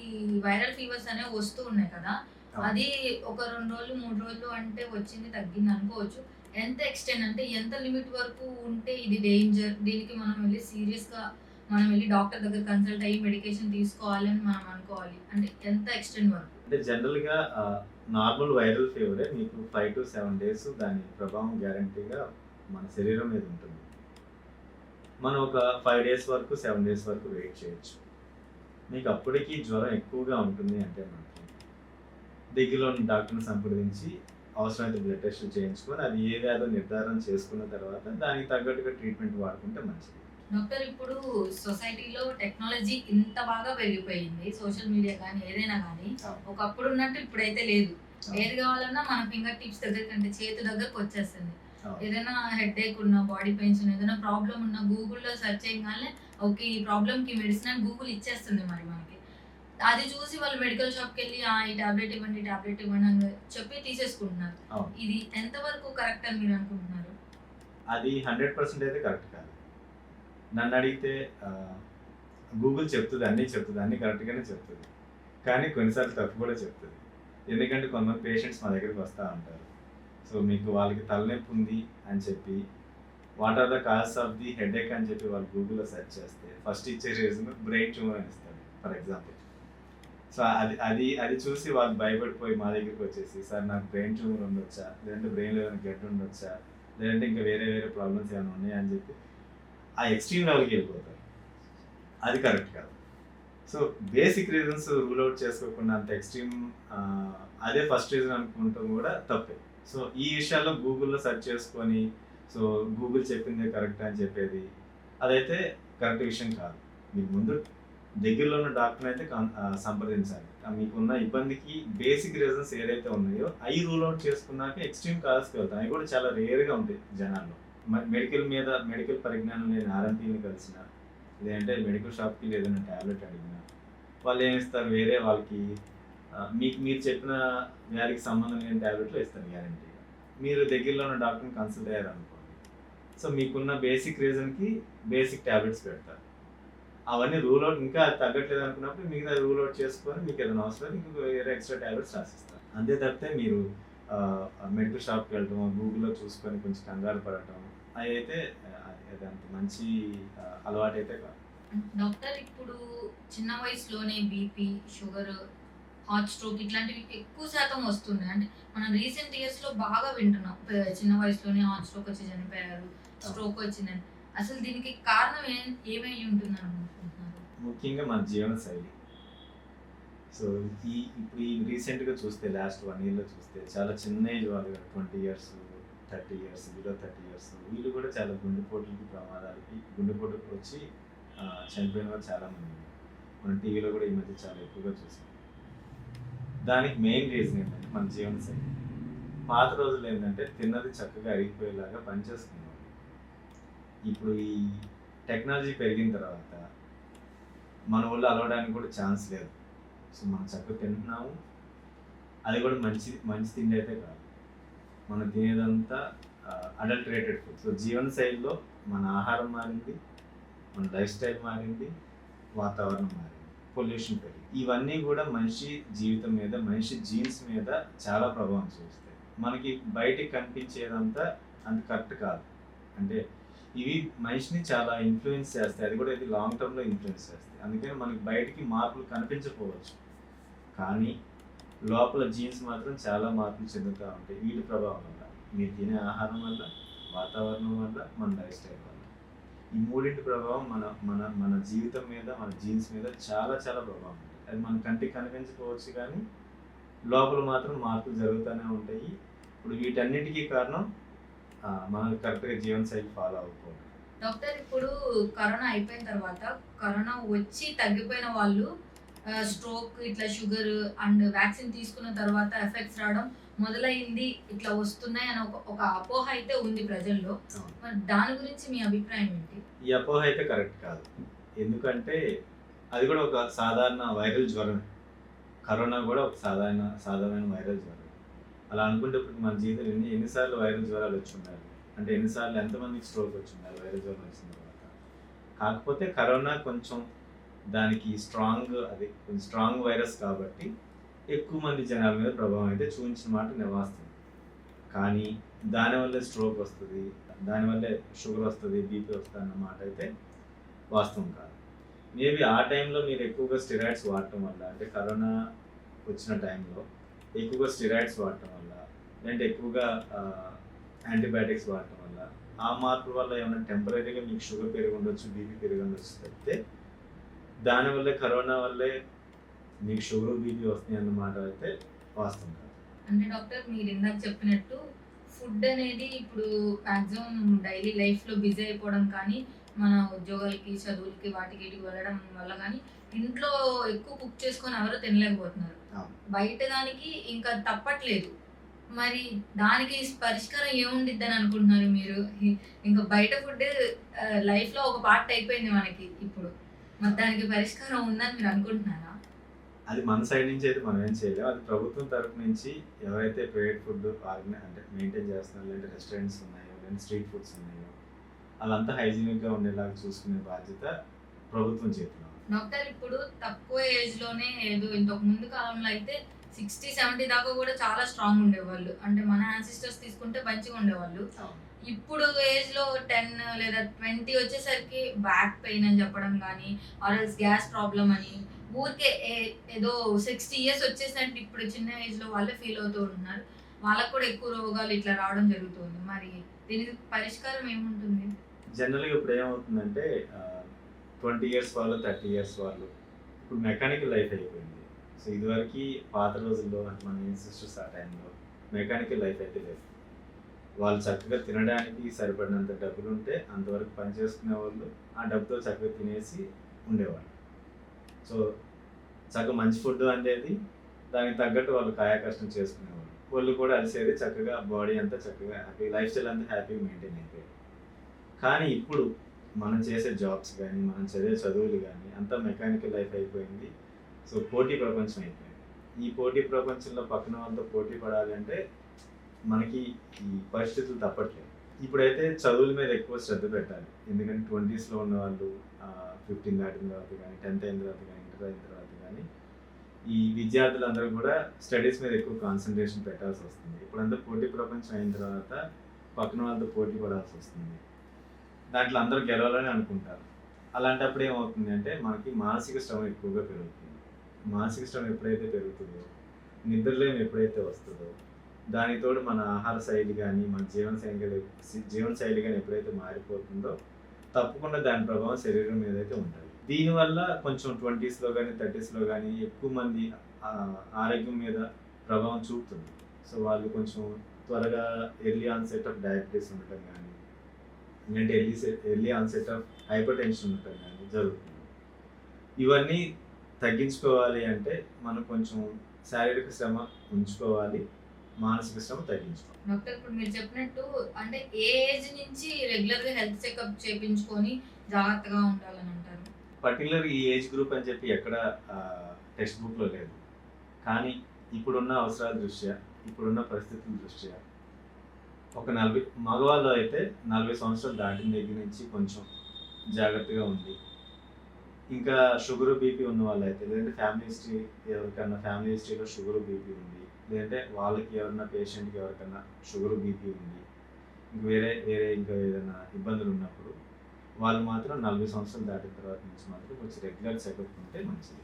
వైరల్ ఫీవర్స్ అనేవి వస్తూ ఉన్నాయి కదా, అది ఒక 2 రోజులు 3 రోజులు అంటే వచ్చింది తగ్గింది అనుకోవచ్చు. ఎంత ఎక్స్‌టెండ్ అంటే ఎంత లిమిట్ వరకు ఉంటే ఇది డేంజర్, దీనికి మనం వెళ్లి సీరియస్‌గా మనం వెళ్లి డాక్టర్ దగ్గర కన్సల్ట్ అయ్యి మెడికేషన్ తీసుకోవాలి అని మనం అనుకోవాలి. అంటే ఎంత ఎక్స్‌టెండ్ వరకు? అంటే జనరల్‌గా నార్మల్ వైరల్ ఫీవరే మీకు 5-7 డేస్ దాని ప్రభావం గ్యారంటీగా మన శరీరం మీద ఉంటుంది. మనం ఒక 5 డేస్ వరకు 7 డేస్ వరకు వెయిట్ చేయొచ్చు. మీకు అప్పటికి జ్వరం ఎక్కువగా ఉంటుంది అంటే మనకి దగ్గరలో ఉన్న డాక్టర్‌ని సంప్రదించి అవసరమైతే బ్లడ్ టెస్టులు చేయించుకొని అది ఏ వ్యాధో నిర్ధారణ చేసుకున్న తర్వాత దానికి తగ్గట్టుగా ట్రీట్మెంట్ వాడుకుంటే మంచిది. డాక్టర్ ఇప్పుడు సొసైటీలో టెక్నాలజీ ఇంత బాగా పెరిగిపోయింది. సోషల్ మీడియా కానీ ఏదైనా కానీ ఒకప్పుడు ఉన్నట్టు ఇప్పుడైతే లేదు. ఏది కావాలన్నా మన ఫింగర్ టిప్స్ దగ్గర కంటే చేతి దగ్గరకు వచ్చేస్తుంది. ఏదైనా హెడేక్ ఉన్నా, బాడీ పెయిన్స్ ఉన్నా, ఏదైనా ప్రాబ్లం ఉన్నా గూగుల్‌లో సెర్చ్ చేయగానే ఓకే ఈ ప్రాబ్లమ్‌కి మెడిసిన్ అని గూగుల్ ఇచ్చేస్తుంది మరి మనకి. అది చూసి వాళ్ళు మెడికల్ షాప్‌కెళ్ళి ఈ టాబ్లెట్ ఇవ్వండి, టాబ్లెట్ ఇవ్వండి అని చెప్పి తీసేసుకుంటున్నారు. అవును. ఇది ఎంతవరకు కరెక్ట్ అని మీరు అనుకుంటున్నారు? అది 100% అయితే కరెక్ట్ కాదు. నన్ను అడిగితే గూగుల్ చెప్తది, అన్నీ చెప్తది, అన్నీ కరెక్ట్‌గానే చెప్తది. కానీ కొన్నిసార్లు తప్పు కూడా చెప్తది. ఎందుకంటే కొంతమంది పేషెంట్స్ మా దగ్గరికి వస్తా ఉంటారు. సో మీకు వాళ్ళకి తలనొప్పి ఉంది అని చెప్పి what are the causes of the headache అని చెప్పి వాళ్ళు గూగుల్‌లో సెర్చ్ చేస్తే ఫస్ట్ ఇచ్చే రీజన్ బ్రెయిన్ ట్యూమర్ అని ఇస్తాడు ఫర్ ఎగ్జాంపుల్. సో అది చూసి వాళ్ళు భయపడిపోయి మా దగ్గరికి వచ్చేసి సార్ నాకు బ్రెయిన్ ట్యూమర్ ఉండొచ్చా, లేదంటే బ్రెయిన్‌లో ఏమైనా గడ్డ ఉండొచ్చా, లేదంటే ఇంకా వేరే ప్రాబ్లమ్స్ ఏమైనా ఉన్నాయా అని చెప్పి ఆ ఎక్స్‌ట్రీమ్ లెవెల్‌కి వెళ్ళిపోతారు. అది కరెక్ట్ కాదు. So basic reasons rule out చేసుకోకుండా అంత ఎక్స్‌ట్రీమ్ అదే ఫస్ట్ రీజన్ అనుకుంటాం కూడా తప్పే. సో ఈ విషయాల్లో గూగుల్‌లో సెర్చ్ చేసుకొని సో గూగుల్ చెప్పిందే కరెక్ట్ అని చెప్పేది అదైతే కరెక్ట్ విషయం కాదు. మీకు ముందు దగ్గరలో ఉన్న డాక్టర్‌ని అయితే సంప్రదించాలి. మీకున్న ఇబ్బందికి బేసిక్ రీజన్స్ ఏదైతే ఉన్నాయో అవి రూల్ అవుట్ చేసుకున్నాక ఎక్స్‌ట్రీమ్ కాజెస్‌కి వెళ్తాం. అవి కూడా చాలా రేర్‌గా ఉంటాయి జనాల్లో. మెడికల్ పరిజ్ఞానం లేని ఆర్ఎంపీని కలిసినా, లేదంటే మెడికల్ షాప్‌కి ఏదైనా టాబ్లెట్ అడిగినా వాళ్ళు ఏమి ఇస్తారు, వేరే వాళ్ళకి మీరు చెప్పిన వ్యాధికి సంబంధం లేని టాబ్లెట్లు ఇస్తారు గ్యారంటీగా. మీరు దగ్గరలో ఉన్న డాక్టర్ని కన్సల్ట్ అయ్యారనుకోండి, సో మీకున్న బేసిక్ రీజన్‌కి బేసిక్ టాబ్లెట్స్ పెడతారు. అవన్నీ రూల్ అవుట్ ఇంకా తగ్గట్లేదు అనుకున్నప్పుడు మిగతా రూల్ అవుట్ చేసుకొని మీకు ఏదైనా అవసరం ఇంకొక వేరే ఎక్స్ట్రా టాబ్లెట్స్ రాసిస్తారు. అంతే తప్పితే మీరు మెడికల్ షాప్‌కి వెళ్ళటం, గూగుల్‌లో చూసుకొని కొంచెం కంగారు పడటం అవి అయితే అది అంత మంచి అలవాటు అయితే కాదు. డాక్టర్ ఇప్పుడు చిన్న వయసులోనే బీపీ, షుగర్, హార్ట్ స్ట్రోక్ ఇట్లాంటివి ఎక్కువ శాతం వస్తున్నాయి. అంటే మనం రీసెంట్ ఇయర్స్‌లో బాగా వింటున్నాం. చిన్న వయసులోనే హార్ట్ స్ట్రోక్ వచ్చి చనిపోయారు, స్ట్రోక్ వచ్చిందని. అసలు దీనికి కారణం ఏమై ఉంటుందని అనుకుంటున్నారు? ముఖ్యంగా మన జీవనశైలి. సో ఇప్పుడు రీసెంట్‌గా చూస్తే లాస్ట్ 1 ఇయర్‌లో చూస్తే చాలా చిన్న ఏజ్ వాళ్ళు 20 ఇయర్స్, 30 ఇయర్స్, బిలో 30 ఇయర్స్ వీళ్ళు కూడా చాలా గుండెపోటులకి, ప్రమాదాలకి గుండెపోటుకు వచ్చి చనిపోయిన వాళ్ళు చాలామంది ఉన్నారు. మనం టీవీలో కూడా ఈ మధ్య చాలా ఎక్కువగా చూసాం. దానికి మెయిన్ రీజన్ ఏంటంటే మన జీవనశైలి. పాత రోజుల్లో ఏంటంటే తిన్నది చక్కగా అరిగిపోయేలాగా పనిచేసుకునేవాళ్ళు. ఇప్పుడు ఈ టెక్నాలజీ పెరిగిన తర్వాత మన ఒళ్ళు అలవడానికి కూడా ఛాన్స్ లేదు. సో మనం చక్కగా తింటున్నాము, అది కూడా మంచి తిండి అయితే కాదు. మనం తినేదంతా అడల్టరేటెడ్ ఫుడ్. సో జీవనశైలిలో మన ఆహారం మారింది, మన లైఫ్ స్టైల్ మారింది, వాతావరణం మారింది, పొల్యూషన్ పెరిగింది. ఇవన్నీ కూడా మనిషి జీవితం మీద, మనిషి జీన్స్ మీద చాలా ప్రభావం చూపిస్తాయి. మనకి బయటికి కనిపించేదంతా అంత కరెక్ట్ కాదు. అంటే ఇవి మనిషిని చాలా ఇన్ఫ్లుయెన్స్ చేస్తాయి. అది కూడా ఇది లాంగ్ టర్మ్‌లో ఇన్ఫ్లుయెన్స్ చేస్తాయి. అందుకని మనకి బయటికి మార్పులు కనిపించకపోవచ్చు, కానీ లోపల జీన్స్ మాత్రం చాలా మార్పులు చెందుతూ ఉంటాయి. వీటి ప్రభావం వల్ల, మీరు తినే ఆహారం వల్ల, వాతావరణం వల్ల, మన లైఫ్ స్టైల్ వల్ల. ఈ మూడింటి ప్రభావం మన మన మన జీవితం మీద, మన జీన్స్ మీద చాలా చాలా ప్రభావం ఉంటుంది. అది మన కంటికి కనిపించకపోవచ్చు కానీ లోపల మాత్రం మార్పులు జరుగుతూనే ఉంటాయి. ఇప్పుడు వీటన్నిటికీ కారణం మనం కరెక్ట్‌గా జీవనశైలి ఫాలో అవ్వకపోవడం. డాక్టర్ ఇప్పుడు కరోనా అయిపోయిన తర్వాత, కరోనా వచ్చి తగ్గిపోయిన వాళ్ళు స్ట్రోక్, ఇట్లా షుగర్ అండ్ వ్యాక్సిన్ తీసుకున్న తర్వాత ఎఫెక్ట్స్ రావడం మొదలైంది, ఇట్లా వస్తున్నాయి అని ఒక అపోహ అయితే ఉంది ప్రజల్లో. మరి దాని గురించి మీ అభిప్రాయం ఏంటి? ఈ అపోహ అయితే కరెక్ట్ కాదు. ఎందుకంటే అది కూడా ఒక సాధారణ వైరల్ జ్వరమే. కరోనా కూడా ఒక సాధారణ వైరల్ జ్వరం. అలా అనుకుంటే ఇప్పుడు మన జీవితంలో ఎన్నిసార్లు వైరల్ జ్వరాలు వచ్చి ఉండాలి, అంటే ఎన్నిసార్లు ఎంతమందికి స్ట్రోక్ వచ్చి ఉండాలి వైరల్ జ్వరం వచ్చిన తర్వాత. కాకపోతే కరోనా కొంచెం దానికి కొంచెం స్ట్రాంగ్ వైరస్ కాబట్టి ఎక్కువ మంది జనాల మీద ప్రభావం అయితే చూపించిన మాట వాస్తవం. కానీ దానివల్లే స్ట్రోక్ వస్తుంది, దానివల్లే షుగర్ వస్తుంది, బీపీ వస్తుంది అన్న మాట అయితే వాస్తవం కాదు. మేబీ ఆ టైంలో మీరు ఎక్కువగా స్టెరాయిడ్స్ వాడటం వల్ల, అంటే కరోనా వచ్చిన టైంలో ఎక్కువగా స్టెరాయిడ్స్ వాడటం వల్ల, లేదంటే ఎక్కువగా యాంటీబయాటిక్స్ వాడటం వల్ల, ఆ మార్పుల వల్ల ఏమైనా టెంపరీగా మీకు షుగర్ పెరిగి ఉండొచ్చు, బీపీ పెరిగి ఉండొచ్చు తప్పితే దానివల్లే కరోనా వల్లే మీకు షుగర్ బీపీ వస్తాయి అన్నమాట అయితే వాస్తవం కాదు. అంటే డాక్టర్ మీరు ఇందాక చెప్పినట్టు ఫుడ్ అనేది ఇప్పుడు మాక్సిమం డైలీ లైఫ్లో బిజీ అయిపోవడం కానీ మన ఉద్యోగాలకి చదువులకి వాటికి వీటికి వెళ్ళడం వల్ల కానీ ఇంట్లో ఎక్కువ కుక్ చేసుకొని ఎవరో తినలేకపోతున్నారు. అవును. బయట దానికి ఇంకా తప్పట్లేదు. మరి దానికి పరిష్కారం ఏముండిద్ది అని అనుకుంటున్నారు మీరు? ఇంకా బయట ఫుడ్ లైఫ్లో ఒక పార్ట్ అయిపోయింది మనకి ఇప్పుడు. మరి దానికి పరిష్కారం ఉందని మీరు అనుకుంటున్నారా? అది మన సైడ్ నుంచి అయితే మనం ఏం చేయలేము. అది ప్రభుత్వం తరపు నుంచి ఎవరైతే ప్రైవేట్ ఫుడ్ అంటే మెయింటైన్ చేస్తున్నారో, లేదంటే రెస్టారెంట్స్ ఉన్నాయో, లేదంటే స్ట్రీట్ ఫుడ్స్ ఉన్నాయో, అదంతా హైజీనిక్గా ఉండేలాగా చూసుకునే బాధ్యత ప్రభుత్వం చేతిలో ఉంది. డాక్టర్ ఇప్పుడు తక్కువ ఏజ్ లోనే ఏదో ఇంతకు ముందు కాలంలో అయితే 60-70 దాకా కూడా చాలా స్ట్రాంగ్ ఉండేవాళ్ళు. అంటే మన యాన్సిస్టర్స్ తీసుకుంటే మంచిగా ఉండేవాళ్ళు. అవును. ఇప్పుడు ఏజ్ లో 10 లేదా 20 వచ్చేసరికి బ్యాక్ పెయిన్ అని చెప్పడం కానీ ఆర్ఎల్స్ గ్యాస్ ప్రాబ్లం అని ఊరికే ఏదో 60 ఇయర్స్ వచ్చేసినట్టు ఇప్పుడు చిన్న ఏజ్ లో వాళ్ళే ఫీల్ అవుతూ ఉంటున్నారు. వాళ్ళకు కూడా ఎక్కువ రోగాలు ఇట్లా రావడం జరుగుతుంది. మరి దీనికి పరిష్కారం ఏముంటుంది? జనరల్గా ఇప్పుడు ఏమవుతుందంటే 20 ఇయర్స్ వాళ్ళు, 30 ఇయర్స్ వాళ్ళు ఇప్పుడు మెకానికల్ లైఫ్ అయిపోయింది. సో ఇదివరకు పాత రోజుల్లో మన సిస్టర్స్ ఆ టైంలో మెకానికల్ లైఫ్ అయితే లేదు. వాళ్ళు చక్కగా తినడానికి సరిపడినంత డబ్బులు ఉంటే అంతవరకు పని చేసుకునే వాళ్ళు ఆ డబ్బుతో చక్కగా తినేసి ఉండేవాళ్ళు. సో చక్కగా మంచి ఫుడ్ అనేది దానికి తగ్గట్టు వాళ్ళు కాయ కష్టం చేసుకునేవాళ్ళు. వాళ్ళు కూడా అలసేది చక్కగా బాడీ అంతా చక్కగా హ్యాపీ, లైఫ్ స్టైల్ అంతా హ్యాపీగా మెయింటైన్ అయిపోయాయి. కానీ ఇప్పుడు మనం చేసే జాబ్స్ కానీ, మనం చదివే చదువులు కానీ అంతా మెకానికల్ లైఫ్ అయిపోయింది. సో పోటీ ప్రపంచం అయిపోయింది. ఈ పోటీ ప్రపంచంలో పక్కన వాళ్ళతో పోటీ పడాలి అంటే మనకి ఈ పరిస్థితులు తప్పట్లేదు. ఇప్పుడైతే చదువుల మీద ఎక్కువ శ్రద్ధ పెట్టాలి. ఎందుకంటే 20స్లో ఉన్న వాళ్ళు 15 దాటిన తర్వాత కానీ, 10th అయిన తర్వాత కానీ, ఇంటర్ అయిన తర్వాత కానీ ఈ విద్యార్థులందరూ కూడా స్టడీస్ మీద ఎక్కువ కాన్సన్ట్రేషన్ పెట్టాల్సి వస్తుంది. ఇప్పుడంతా పోటీ ప్రపంచం అయిన తర్వాత పక్కన వాళ్ళతో పోటీ పడాల్సి వస్తుంది. దాంట్లో అందరూ గెలవాలని అనుకుంటారు. అలాంటప్పుడు ఏమవుతుంది అంటే మనకి మానసిక శ్రమ ఎక్కువగా పెరుగుతుంది. మానసిక శ్రమ ఎప్పుడైతే పెరుగుతుందో, నిద్రలేమి ఎప్పుడైతే వస్తుందో, దానితోడు మన ఆహార శైలి కానీ, మన జీవన శైలి కానీ ఎప్పుడైతే మారిపోతుందో తప్పకుండా దాని ప్రభావం శరీరం మీద అయితే ఉంటుంది. దీనివల్ల కొంచెం 20స్లో కానీ, 30స్లో కానీ ఎక్కువ మంది ఆరోగ్యం మీద ప్రభావం చూపుతుంది. సో వాళ్ళు కొంచెం త్వరగా ఎర్లీ ఆన్సెట్ ఆఫ్ డయాబెటీస్ ఉండటం కానీ, లేదంటే early onset of hyper tension ఉండటం కానీ జరుగుతుంది. ఇవన్నీ తగ్గించుకోవాలి అంటే మనం కొంచెం శారీరక శ్రమ ఉంచుకోవాలి, మానసిక శ్రమ తగ్గించుకోవాలి. డాక్టర్ ఇప్పుడు మీరు చెప్పినట్టు అంటే ఏ ఏజ్ నుంచి రెగ్యులర్ గా హెల్త్ చెకప్ చేయించుకొని జాగ్రత్తగా ఉండాలని అంటారు? పర్టికులర్ ఈ ఏజ్ గ్రూప్ అని చెప్పి ఎక్కడ టెక్స్ట్ బుక్లో లేదు. కానీ ఇప్పుడున్న అవసరాల దృష్ట్యా, ఇప్పుడున్న పరిస్థితుల దృష్ట్యా ఒక 40 మగవాళ్ళు అయితే 40 సంవత్సరాలు దాటిన దగ్గర నుంచి కొంచెం జాగ్రత్తగా ఉంది. ఇంకా షుగర్ బీపీ ఉన్న వాళ్ళు అయితే, లేదంటే ఫ్యామిలీ హిస్టరీలో షుగర్ బీపీ ఉంది, లేదంటే వాళ్ళకి ఎవరైనా పేషెంట్కి ఎవరికైనా షుగర్ బీపీ ఉంది, ఇంక వేరే ఇంకా ఏదైనా ఇబ్బందులు ఉన్నప్పుడు వాళ్ళు మాత్రం 40 సంవత్సరాలు దాటిన తర్వాత నుంచి మాత్రం కొంచెం రెగ్యులర్ చెకప్ ఉంటే మంచిది.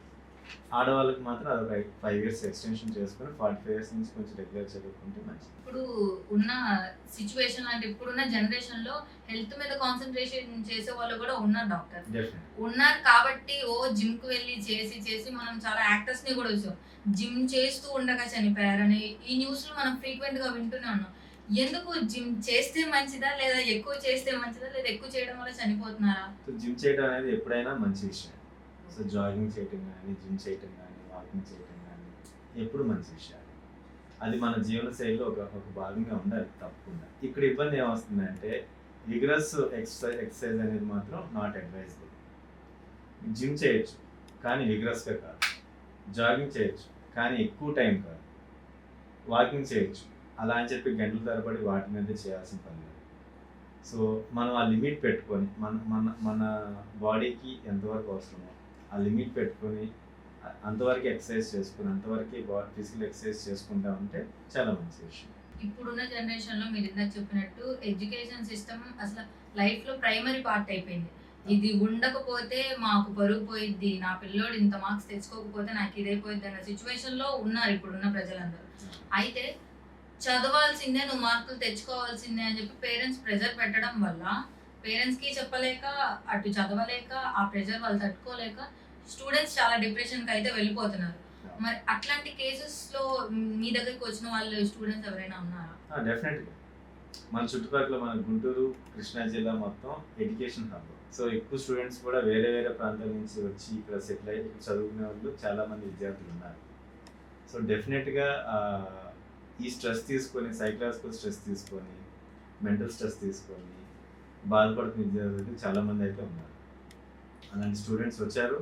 ఆడవాళ్ళకి మాత్రం అదొక 5 ఇయర్స్ ఎక్స్టెన్షన్ చేసుకొని 45 ఇయర్స్ నుంచి కొంచెం రెగ్యులర్ చెకప్ ఉంటే మంచిది. ఇప్పుడు ఉన్న సిచ్యువేషన్ అంటే ఇప్పుడున్న జనరేషన్ లో హెల్త్ మీద కాన్సన్ట్రేషన్ చేసే వాళ్ళు కూడా ఉన్నారు డాక్టర్. ఉన్నారు కాబట్టి జిమ్ కు వెళ్ళి చేసి మనం చాలా యాక్టర్స్ ని కూడా చూసాం జిమ్ చేస్తూ ఉండగా చనిపోయారని ఈ న్యూస్ లో మనం ఫ్రీక్వెంట్ గా వింటూనే ఉన్నాం. ఎందుకు జిమ్ చేస్తే మంచిదా, లేదా ఎక్కువ చేస్తే మంచిదా, లేదా ఎక్కువ చేయడం వల్ల చనిపోతున్నారా? జిమ్ చేయడం అనేది ఎప్పుడైనా మంచి విషయం. సో జాగింగ్ చేయటం కానీ, జిమ్ చేయటం కానీ, వాకింగ్ చేయటం కానీ ఎప్పుడు మంచి విషయాలు. అది మన జీవన శైలిలో ఒక భాగంగా ఉండాలి తప్పకుండా. ఇక్కడ ఇబ్బంది ఏమొస్తుందంటే విగ్రస్ ఎక్సర్సైజ్ అనేది మాత్రం నాట్ అడ్వైజబుల్. జిమ్ చేయొచ్చు కానీ విగ్రస్గా కాదు, జాగింగ్ చేయొచ్చు కానీ ఎక్కువ టైం కాదు, వాకింగ్ చేయొచ్చు అలా అని చెప్పి గంటల తరబడి వాటి మీద చేయాల్సిన పని లేదు. సో మనం ఆ లిమిట్ పెట్టుకొని మన బాడీకి ఎంతవరకు అవసరమో ఆ లిమిట్ పెట్టుకొని అంతవరకు ఎక్సర్సైజ్ చేసుకుని అంతవరకు ఫిజికల్ ఎక్సర్సైజ్ చేసుకుంటా ఉంటే చాలా మంచి విషయం. ఇప్పుడున్న జనరేషన్ లో మీరు ఇందాక చెప్పినట్టు ఎడ్యుకేషన్ సిస్టమ్ అసలు లైఫ్ లో ప్రైమరీ పార్ట్ అయిపోయింది. ఇది ఉండకపోతే మాకు పరుగు పోయిద్ది, నా పిల్లోడు ఇంత మార్క్స్ తెచ్చుకోకపోతే నాకు ఇదైపోయిద్ది అన్న సిచ్యువేషన్ లో ఉన్నారు ఇప్పుడున్న ప్రజలందరూ. అయితే చదవాల్సిందే, నువ్వు మార్కులు తెచ్చుకోవాల్సిందే అని చెప్పి పేరెంట్స్ ప్రెజర్ పెట్టడం వల్ల పేరెంట్స్ కి చెప్పలేక, అటు చదవలేక, ఆ ప్రెజర్ వాళ్ళు తట్టుకోలేక స్టూడెంట్స్ చాలా డిప్రెషన్ కి అయితే వెళ్ళిపోతున్నారు. మరి అట్లాంటి కేసెస్ లో మీ దగ్గరికి వచ్చిన వాళ్ళు స్టూడెంట్స్ ఎవరైనా ఉన్నారా? డెఫినెట్గా మన చుట్టుపక్కల మన గుంటూరు, కృష్ణా జిల్లా మొత్తం ఎడ్యుకేషన్ హబ్. సో ఎక్కువ స్టూడెంట్స్ కూడా వేరే వేరే ప్రాంతాల నుంచి వచ్చి ఇక్కడ సెటిల్ అయ్యి ఇక్కడ చదువుకునే వాళ్ళు చాలామంది విద్యార్థులు ఉన్నారు. సో డెఫినెట్గా ఈ స్ట్రెస్ తీసుకొని, సైకలాజికల్ స్ట్రెస్ తీసుకొని, మెంటల్ స్ట్రెస్ తీసుకొని బాధపడుతున్న విద్యార్థులు చాలామంది అయితే ఉన్నారు. అలాంటి స్టూడెంట్స్ వచ్చారు.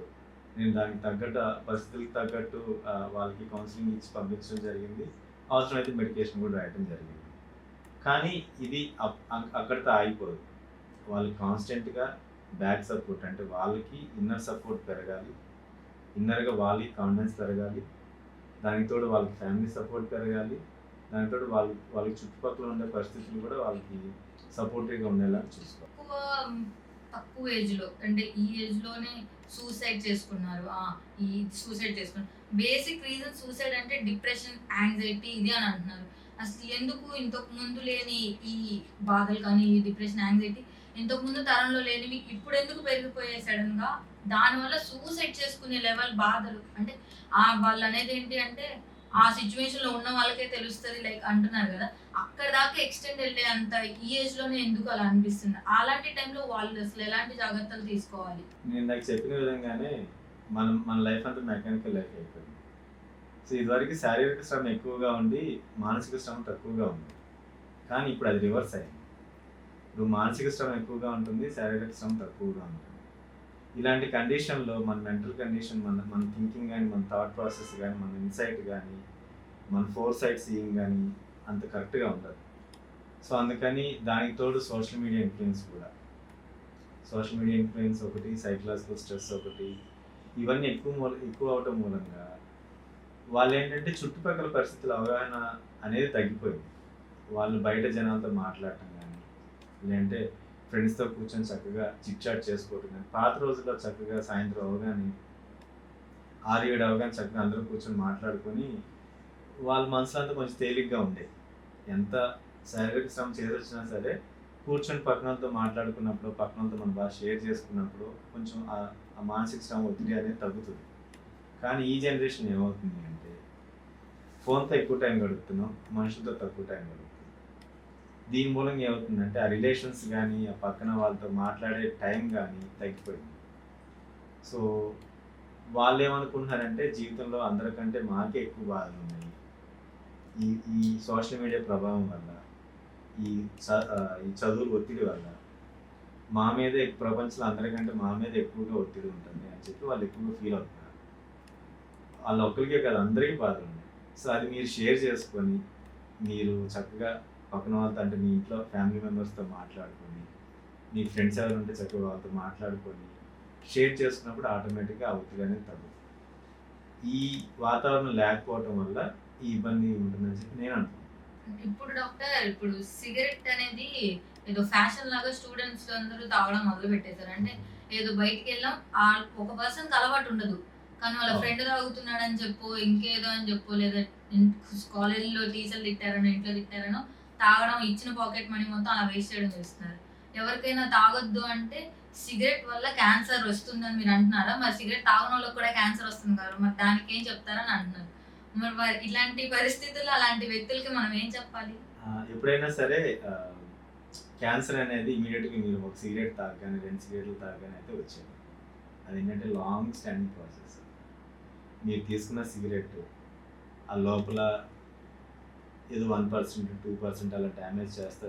నేను దానికి తగ్గట్టు పరిస్థితులకు తగ్గట్టు వాళ్ళకి కౌన్సిలింగ్ ఇచ్చి పంపించడం జరిగింది. అవసరమైతే మెడికేషన్ కూడా రాయడం జరిగింది. కానీ ఇది అక్కడితో ఆగిపోదు. వాళ్ళు కాన్స్టెంట్గా బ్యాక్ సపోర్ట్, అంటే వాళ్ళకి ఇన్నర్ సపోర్ట్ పెరగాలి, ఇన్నర్గా వాళ్ళకి కాన్ఫిడెన్స్ పెరగాలి, దానికి తోడు వాళ్ళకి ఫ్యామిలీ సపోర్ట్ పెరగాలి, దానికి తోడు వాళ్ళకి చుట్టుపక్కల ఉండే పరిస్థితులు కూడా వాళ్ళకి సపోర్టివ్గా ఉండేలా చూసుకోవాలి. తక్కువ ఏజ్ లో, అంటే ఈ ఏజ్ లోనే సూసైడ్ చేసుకున్నారు, ఈ సూసైడ్ చేసుకున్నారు. బేసిక్ రీజన్ సూసైడ్ అంటే డిప్రెషన్, యాంగ్జైటీ ఇది అని అంటున్నారు. అసలు ఎందుకు ఇంతకు ముందు లేని ఈ బాధలు కానీ, ఈ డిప్రెషన్, యాంగ్జైటీ ఇంతకు ముందు తరంలో లేనివి ఇప్పుడు ఎందుకు పెరిగిపోయాయి సడన్ గా? దానివల్ల సూసైడ్ చేసుకునే లెవెల్ బాధలు, అంటే వాళ్ళు అనేది ఏంటి అంటే ఆ సిచ్యువేషన్ లో ఉన్న వాళ్ళకే తెలుస్తుంది లైక్ అంటున్నారు కదా, అక్కడ దాకా ఎక్స్టెండ్ వెళ్ళే అంత ఈ ఏజ్ లోనే ఎందుకు అలా అనిపిస్తుంది? అలాంటి టైంలో వాళ్ళు అసలు ఎలాంటి జాగ్రత్తలు తీసుకోవాలి? నేను నాకు చెప్పిన విధంగానే మన లైఫ్ అంతా మెకానికల్ లైఫ్ అయిపోయింది. సో ఇదివరకు శారీరక శ్రమ ఎక్కువగా ఉండి మానసిక శ్రమ తక్కువగా ఉంది. కానీ ఇప్పుడు అది రివర్స్ అయింది. ఇప్పుడు మానసిక శ్రమ ఎక్కువగా ఉంటుంది, శారీరక శ్రమ తక్కువగా ఉంటుంది. ఇలాంటి కండిషన్లో మన మెంటల్ కండిషన్, మన థింకింగ్ కానీ, మన థాట్ ప్రాసెస్ కానీ, మన ఇన్సైట్ కానీ, మన ఫోర్ సైట్ సీయింగ్ కానీ అంత కరెక్ట్గా ఉండదు. సో అందుకని దానికి తోడు సోషల్ మీడియా ఇన్ఫ్లుయెన్స్ కూడా, సోషల్ మీడియా ఇన్ఫ్లుయెన్స్ ఒకటి, సైకలాజికల్ స్ట్రెస్ ఒకటి, ఇవన్నీ ఎక్కువ అవటం మూలంగా వాళ్ళు ఏంటంటే చుట్టుపక్కల పరిస్థితుల అవగాహన అనేది తగ్గిపోయింది. వాళ్ళు బయట జనాలతో మాట్లాడటం కానీ, లేదంటే ఫ్రెండ్స్తో కూర్చొని చక్కగా చిట్ చాట్ చేసుకోవటం కానీ, పాత రోజుల్లో చక్కగా సాయంత్రం అవగానే 6-7 అవగానే చక్కగా అందరూ కూర్చొని మాట్లాడుకొని వాళ్ళ మనసులో అంతా కొంచెం తేలిగ్గా ఉండేది. ఎంత శారీరక శ్రమ చేసి వచ్చినా సరే కూర్చొని పక్కనతో మాట్లాడుకున్నప్పుడు, పక్కనతో మన బాగా షేర్ చేసుకున్నప్పుడు కొంచెం ఆ మానసిక శ్రమ, ఒత్తిడి అనేది తగ్గుతుంది. కానీ ఈ జనరేషన్ ఏమవుతుంది అంటే ఫోన్తో ఎక్కువ టైం గడుపుతున్నాం, మనుషులతో తక్కువ టైం గడుపుతున్నాం. దీని మూలంగా ఏమవుతుందంటే ఆ రిలేషన్స్ కానీ, ఆ పక్కన వాళ్ళతో మాట్లాడే టైం కానీ తగ్గిపోయింది. సో వాళ్ళు ఏమనుకుంటున్నారంటే జీవితంలో అందరికంటే మాకే ఎక్కువ బాధలు ఉన్నాయి. ఈ సోషల్ మీడియా ప్రభావం వల్ల, ఈ చదువుల ఒత్తిడి వల్ల మా మీదే, ప్రపంచంలో అందరికంటే మా మీద ఎక్కువగా ఒత్తిడి ఉంటుంది అని చెప్పి వాళ్ళు ఎక్కువగా ఫీల్ అవుతున్నారు. వాళ్ళు ఒక్కరికే కాదు, అందరికీ బాధలు ఉన్నాయి. సో అది మీరు షేర్ చేసుకొని, మీరు చక్కగా పక్కన వాళ్ళతో, అంటే మీ ఇంట్లో ఫ్యామిలీ మెంబర్స్తో మాట్లాడుకొని, మీ ఫ్రెండ్స్ ఎవరు ఉంటే చక్కగా వాళ్ళతో మాట్లాడుకొని షేర్ చేసుకున్నప్పుడు ఆటోమేటిక్గా ఆ ఒత్తిడి అనేది తగ్గుతుంది. ఈ వాతావరణం లేకపోవటం వల్ల ఈ ఇబ్బంది ఉంటుందని చెప్పి నేను అనుకుంటున్నాను. ఇప్పుడు డాక్టర్, ఇప్పుడు సిగరెట్ అనేది ఏదో ఫ్యాషన్ లాగా స్టూడెంట్స్ అందరూ తాగడం మొదలు పెట్టేశారు. అంటే ఏదో బయటికి వెళ్ళాం, ఒక పర్సన్కి అలవాటు ఉండదు, కానీ వాళ్ళ ఫ్రెండ్ తాగుతున్నాడని చెప్పు, ఇంకేదో అని చెప్పు, లేదా కాలేజీలో టీచర్లు తిట్టారనో, ఇంట్లో తిట్టారనో తాగడం, ఇచ్చిన పాకెట్ మనీ మొత్తం అలా వేస్ట్ చేయడం చేస్తున్నారు. ఎవరికైనా తాగొద్దు అంటే సిగరెట్ వల్ల క్యాన్సర్ వస్తుందని మీరు అంటున్నారా? మరి సిగరెట్ తాగని వాళ్ళకి కూడా క్యాన్సర్ వస్తుంది కదా, మరి దానికి ఏం చెప్తారని అంటున్నారు. మరి ఇలాంటి పరిస్థితుల్లో అలాంటి వ్యక్తులకి మనం ఏం చెప్పాలి? ఎప్పుడైనా సరే క్యాన్సర్ అనేది ఇమీడియట్గా మీరు ఒక సిగరెట్ తాగగానే, 2 సిగరెట్లు తాగగానే అయితే వచ్చేది. అది ఏంటంటే లాంగ్ స్టాండింగ్ ప్రాసెస్. మీరు తీసుకున్న సిగరెట్ ఆ లోపల ఏదో 1%, 2% అలా డ్యామేజ్ చేస్తా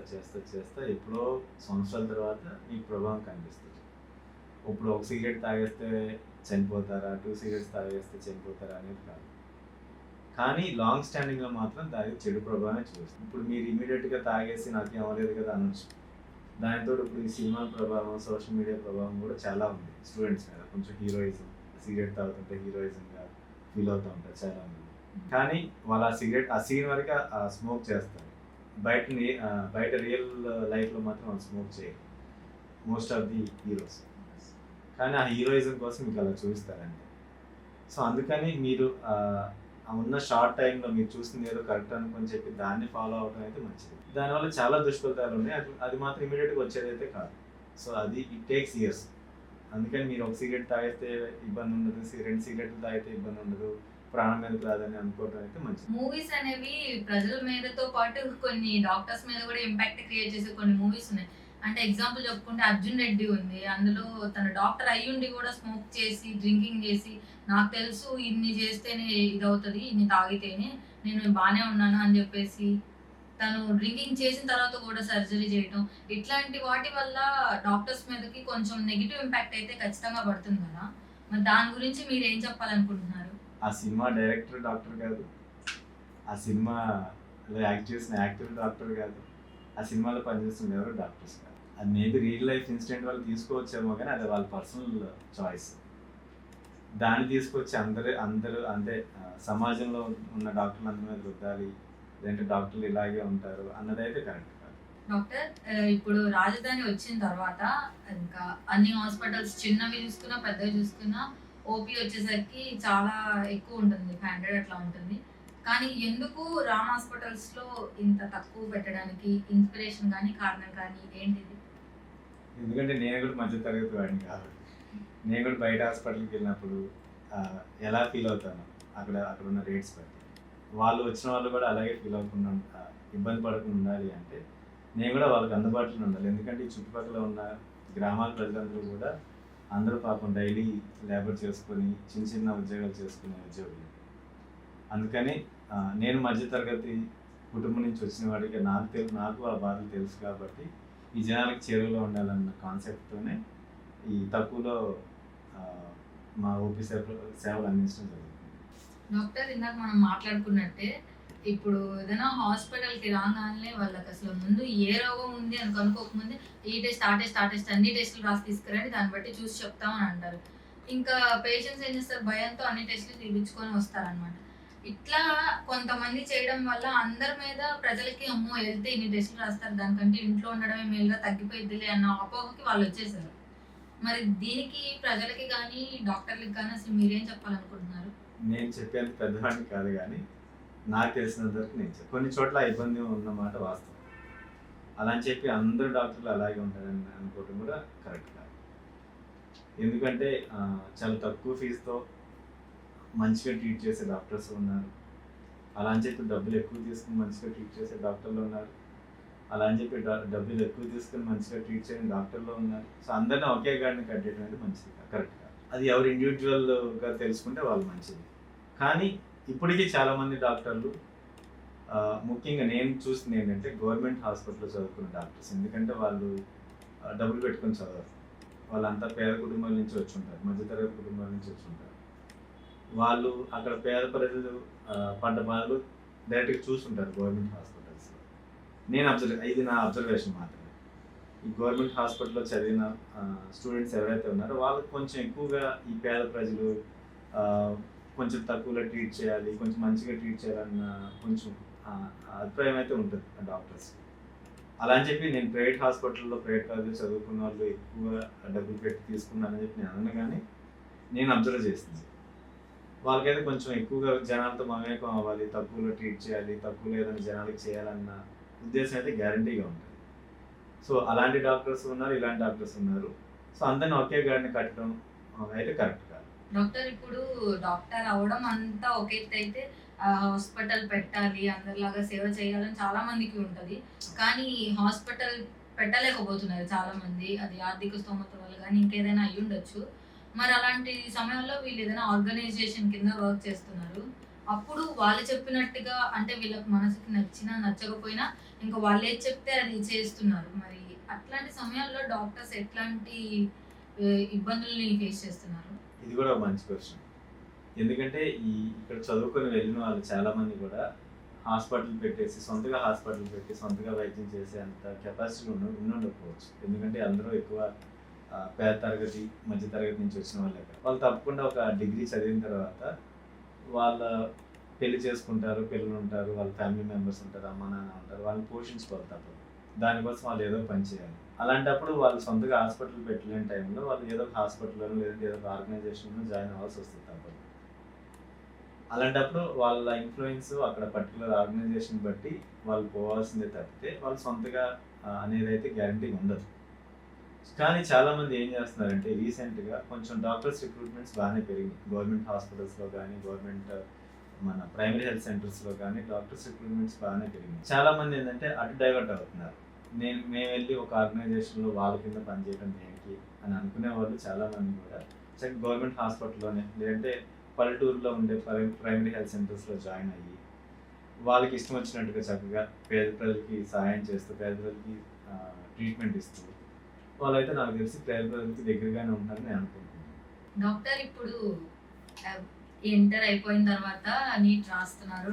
ఎప్పుడో సంవత్సరాల తర్వాత మీకు ప్రభావం కనిపిస్తుంది. ఇప్పుడు ఒక సిగరెట్ తాగేస్తే చనిపోతారా, 2 సిగరెట్స్ తాగేస్తే చనిపోతారా అనేది కాదు. కానీ లాంగ్ స్టాండింగ్లో మాత్రం దానికి చెడు ప్రభావమే చూస్తుంది. ఇప్పుడు మీరు ఇమీడియట్గా తాగేసి నాకేం అవ్వలేదు కదా అనొచ్చు. దానితో ఇప్పుడు ఈ సినిమా ప్రభావం, సోషల్ మీడియా ప్రభావం కూడా చాలా ఉంది స్టూడెంట్స్ మీద. కొంచెం హీరోయిజం, సిగరెట్ తాగుతుంటే హీరోయిజంగా ఫీల్ అవుతూ ఉంటారు చాలా మంది. కానీ వాళ్ళు ఆ సీన్ వరకు స్మోక్ చేస్తారు. బయట రియల్ లైఫ్లో మాత్రం వాళ్ళు స్మోక్ చేయరు మోస్ట్ ఆఫ్ ది హీరోస్. కానీ ఆ హీరోయిజం కోసం మీకు అలా చూపిస్తారండి. సో అందుకని మీరు ఆ ఉన్న షార్ట్ టైంలో మీరు చూసింది ఏదో కరెక్ట్ అనుకొని చెప్పి దాన్ని ఫాలో అవడం అయితే మంచిది. దానివల్ల చాలా దుష్ఫలితాలు ఉన్నాయి. అది మాత్రం ఇమీడియట్గా వచ్చేదైతే కాదు. సో అది ఇట్ టేక్స్ ఇయర్స్. అందుకని మీరు ఒక సిగరెట్ తాగితే ఇబ్బంది ఉండదు, 2 సిగరెట్లు తాగితే ఇబ్బంది ఉండదు, ప్రాణం మీదకి రాదని అనుకోవడం అయితే మంచిది. మూవీస్ అనేవి ప్రజల మీదతో పాటు కొన్ని డాక్టర్స్ మీద కూడా ఇంపాక్ట్ క్రియేట్ చేసే కొన్ని మూవీస్ ఉన్నాయి. అంటే ఎగ్జాంపుల్ చెప్పుకుంటే అర్జున్ రెడ్డి ఉంది. అందులో తన డాక్టర్ అయ్యుండి కూడా స్మోక్ చేసి డ్రింకింగ్ చేసి నాకు తెలుసు ఇన్ని చేస్తేనే ఇదవుతుంది, ఇన్ని తాగితేనే నేను బాగానే ఉన్నాను అని చెప్పేసి తను డ్రింకింగ్ చేసిన తర్వాత కూడా సర్జరీ చేయటం, ఇట్లాంటి వాటి వల్ల డాక్టర్స్ మీదకి కొంచెం నెగిటివ్ ఇంపాక్ట్ అయితే ఖచ్చితంగా పడుతుంది కదా. మరి దాని గురించి మీరు ఏం చెప్పాలనుకుంటున్నారు? ఆ సినిమా డైరెక్టర్ డాక్టర్ కాదు, ఆ సినిమాలో యాక్ట్ చేసిన యాక్టర్ డాక్టర్ కాదు, ఆ సినిమాలో పనిచేస్తున్న ఎవరు డాక్టర్స్ కాదు. అది మేబీ రియల్ లైఫ్ ఇన్సిడెంట్ వాళ్ళు తీసుకొచ్చేమో కానీ అది వాళ్ళ పర్సనల్ చాయిస్. దాన్ని తీసుకొచ్చి అందరూ అంటే సమాజంలో ఉన్న డాక్టర్లు అందరి మీద రుద్దాలి, లేదంటే డాక్టర్లు ఇలాగే ఉంటారు అన్నదైతే కరెక్ట్ కాదు. డాక్టర్, ఇప్పుడు రాజధాని వచ్చిన తర్వాత ఇంకా అన్ని హాస్పిటల్స్ చిన్నవి చూసుకున్నా పెద్దవి చూసుకున్నా ఓపీ వచ్చేసరికి చాలా ఎక్కువ ఉంటుంది, 500 అట్లా ఉంటుంది. కానీ ఎందుకు రామ్ హాస్పిటల్స్లో ఇంత తక్కువ పెట్టడానికి ఇన్స్పిరేషన్ కానీ కారణం కానీ ఏంటిది? ఎందుకంటే నేను కూడా మధ్య తరగతి వాడిని కాబట్టి నేను కూడా బయట హాస్పిటల్కి వెళ్ళినప్పుడు ఎలా ఫీల్ అవుతాను అక్కడ ఉన్న రేట్స్ బట్టి, వాళ్ళు వచ్చిన వాళ్ళు కూడా అలాగే ఫీల్ అవ్వకుండా ఇబ్బంది పడకుండా ఉండాలి అంటే నేను కూడా వాళ్ళకి అందుబాటులో ఉండాలి. ఎందుకంటే ఈ చుట్టుపక్కల ఉన్న గ్రామాల ప్రజలందరూ కూడా అందరూ పాపం డైలీ లేబర్ చేసుకొని చిన్న ఉద్యోగాలు చేసుకునే ఉద్యోగులు. అందుకని నేను మధ్యతరగతి కుటుంబం నుంచి వచ్చిన వాడికి నాకు ఆ బాధలు తెలుసు కాబట్టి ఈ జనాలకు చేరువలో ఉండాలన్న కాన్సెప్ట్తోనే ఈ తక్కువలో మా ఓపీ సేవలు అందించడం జరుగుతుంది. డాక్టర్, ఇందాక మనం మాట్లాడుకున్నట్టే ఇప్పుడు ఏదైనా హాస్పిటల్కి రాగానే వాళ్ళకి అసలు ముందు ఏ రోగం ఉంది అని కనుక్కోకముందే ఈ టెస్ట్ ఆ టెస్ట్ అన్ని టెస్టులు రాసి తీసుకురండి, దాన్ని బట్టి చూసి చెప్తామని అంటారు. ఇంకా పేషెంట్స్ ఏం చేస్తారు, భయంతో అన్ని టెస్టులు తీపించుకొని వస్తారనమాట. ఇట్లా కొంతమంది చేయడం వల్ల అందరి మీద ప్రజలకి అమ్మో వెళ్తే ఇన్ని టెస్టులు రాస్తారు, దానికంటే ఇంట్లో ఉండడమే మేలుగా తగ్గిపోయిద్దిలే అన్న అపోహకి వాళ్ళు వచ్చేసారు. మరి దీనికి ప్రజలకి కానీ డాక్టర్లకి కానీ అసలు మీరేం చెప్పాలనుకుంటున్నారు? నేను చెప్పేంత పెద్దవాడిని కాదు కానీ నాకు తెలిసినంత వరకు నేను కొన్ని చోట్ల ఇబ్బంది ఉన్నమాట వాస్తవం. అలా అని చెప్పి అందరూ డాక్టర్లు అలాగే ఉంటారని అనుకోవడం కూడా కరెక్ట్ కాదు. ఎందుకంటే చాలా తక్కువ ఫీజుతో మంచిగా ట్రీట్ చేసే డాక్టర్స్ ఉన్నారు, అలా అని చెప్పి డబ్బులు ఎక్కువ తీసుకుని మంచిగా ట్రీట్ చేసే డాక్టర్లు ఉన్నారు, అలా అని చెప్పి డబ్బులు ఎక్కువ తీసుకుని మంచిగా ట్రీట్ చేయని డాక్టర్లు ఉన్నారు. సో అందరినీ ఒకే గాడిని కట్టేయడం అనేది మంచిది కరెక్ట్ కాదు. అది ఎవరు ఇండివిజువల్గా తెలుసుకుంటే వాళ్ళు మంచిది. కానీ ఇప్పటికీ చాలామంది డాక్టర్లు ముఖ్యంగా నేను చూసింది ఏంటంటే గవర్నమెంట్ హాస్పిటల్లో చదువుకున్న డాక్టర్స్. ఎందుకంటే వాళ్ళు డబ్బులు పెట్టుకొని చదవరు, వాళ్ళంతా పేద కుటుంబాల నుంచి వచ్చి ఉంటారు, మధ్యతరగతి కుటుంబాల నుంచి వచ్చి ఉంటారు. వాళ్ళు అక్కడ పేద ప్రజలు పడ్డ బాధలు డైరెక్ట్గా చూస్తుంటారు గవర్నమెంట్ హాస్పిటల్స్లో. ఇది నా అబ్జర్వేషన్ మాత్రమే. ఈ గవర్నమెంట్ హాస్పిటల్లో చదివిన స్టూడెంట్స్ ఎవరైతే ఉన్నారో వాళ్ళకి కొంచెం ఎక్కువగా ఈ పేద ప్రజలు కొంచెం తక్కువలో ట్రీట్ చేయాలి, కొంచెం మంచిగా ట్రీట్ చేయాలన్న కొంచెం అభిప్రాయం అయితే ఉంటుంది డాక్టర్స్. అలా అని చెప్పి నేను ప్రైవేట్ హాస్పిటల్లో ప్రైవేట్ కాలేజీలో చదువుకున్న వాళ్ళు ఎక్కువ డబ్బులు పెట్టి తీసుకున్నానని చెప్పి నేను అనను, కానీ నేను అబ్జర్వ్ చేస్తుంది వాళ్ళకైతే కొంచెం ఎక్కువగా జనాలతో మమేకం అవ్వాలి, తక్కువలో ట్రీట్ చేయాలి, తక్కువలో ఏదైనా జనాలకి చేయాలన్న ఉద్దేశం అయితే గ్యారంటీగా ఉంటుంది. సో అలాంటి డాక్టర్స్ ఉన్నారు, ఇలాంటి డాక్టర్స్ ఉన్నారు. సో అందరిని ఒకే గాడిని కట్టడం అయితే కరెక్ట్ కాదు. డాక్టర్, ఇప్పుడు డాక్టర్ అవడం అంతా ఒక ఎత్తు అయితే హాస్పిటల్ పెట్టాలి, అందరిలాగా సేవ చేయాలని చాలా మందికి ఉంటుంది. కానీ హాస్పిటల్ పెట్టలేకపోతున్నారు చాలా మంది, అది ఆర్థిక స్తోమత వల్ల కానీ ఇంకేదైనా అయ్యి ఉండొచ్చు. మరి అలాంటి సమయంలో వీళ్ళు ఏదైనా ఆర్గనైజేషన్ కింద వర్క్ చేస్తున్నారు. అప్పుడు వాళ్ళు చెప్పినట్టుగా అంటే వీళ్ళకి మనసుకి నచ్చినా నచ్చకపోయినా ఇంకా వాళ్ళు ఏది చెప్తే అది చేస్తున్నారు. మరి అట్లాంటి సమయాల్లో డాక్టర్స్ ఎట్లాంటి ఇబ్బందుల్ని ఫేస్ చేస్తున్నారు? ఇది కూడా ఒక మంచి క్వశ్చన్. ఎందుకంటే ఇక్కడ చదువుకొని వెళ్ళిన వాళ్ళు చాలామంది కూడా హాస్పిటల్ పెట్టేసి సొంతగా హాస్పిటల్ పెట్టి సొంతగా వైద్యం చేసే అంత కెపాసిటీ ఉండకపోవచ్చు. ఎందుకంటే అందరూ ఎక్కువ పేద తరగతి మధ్య తరగతి నుంచి వచ్చిన వాళ్ళే. వాళ్ళు తప్పకుండా ఒక డిగ్రీ చదివిన తర్వాత వాళ్ళ పెళ్లి చేసుకుంటారు, పిల్లలు ఉంటారు, వాళ్ళ ఫ్యామిలీ మెంబర్స్ ఉంటారు, అమ్మ నాన్న ఉంటారు, వాళ్ళని పోషించుకోవాలి తప్పదు. దానికోసం వాళ్ళు ఏదో పని చేయాలి. అలాంటప్పుడు వాళ్ళు సొంతగా హాస్పిటల్ పెట్టలేని టైంలో వాళ్ళు ఏదో ఒక హాస్పిటల్‌లోనో లేదంటే ఏదో ఒక ఆర్గనైజేషన్‌లో జాయిన్ అవ్వాల్సి వస్తుంది తప్పదు. అలాంటప్పుడు వాళ్ళ ఇన్‌ఫ్లూయెన్స్ అక్కడ పర్టిక్యులర్ ఆర్గనైజేషన్ బట్టి వాళ్ళు పోవాల్సిందే తప్పితే వాళ్ళు సొంతగా అనేదైతే గ్యారంటీ ఉండదు. కానీ చాలామంది ఏం చేస్తున్నారంటే రీసెంట్‌గా కొంచెం డాక్టర్స్ రిక్రూట్‌మెంట్స్ బాగానే పెరిగినాయి. గవర్నమెంట్ హాస్పిటల్స్‌లో గానీ, గవర్నమెంట్ మన ప్రైమరీ హెల్త్ సెంటర్స్‌లో గానీ డాక్టర్స్ రిక్రూట్‌మెంట్స్ బాగానే పెరిగినాయి. చాలామంది ఏందంటే అటు డైవర్ట్ అవుతున్నారు. మేమెళ్ళి ఒక ఆర్గనైజేషన్‌లో వాళ్ళ కింద పనిచేయడం దేనికి అని అనుకునే వాళ్ళు చాలామంది కూడా చక్కగా గవర్నమెంట్ హాస్పిటల్‌లోనే లేదంటే పల్లెటూరులో ఉండే ప్రైమరీ హెల్త్ సెంటర్స్‌లో జాయిన్ అయ్యి, వాళ్ళకి ఇష్టం వచ్చినట్టుగా చక్కగా పేద ప్రజలకి సహాయం చేస్తూ, పేద ప్రజలకి ట్రీట్మెంట్ ఇస్తూ, వాళ్ళైతే నాకు తెలిసి పేద ప్రజలకి దగ్గరగానే ఉంటారని నేను అనుకుంటున్నాను. డాక్టర్ ఇప్పుడు ఇంటర్ అయిపోయిన తర్వాత నీట్ రాస్తున్నారు.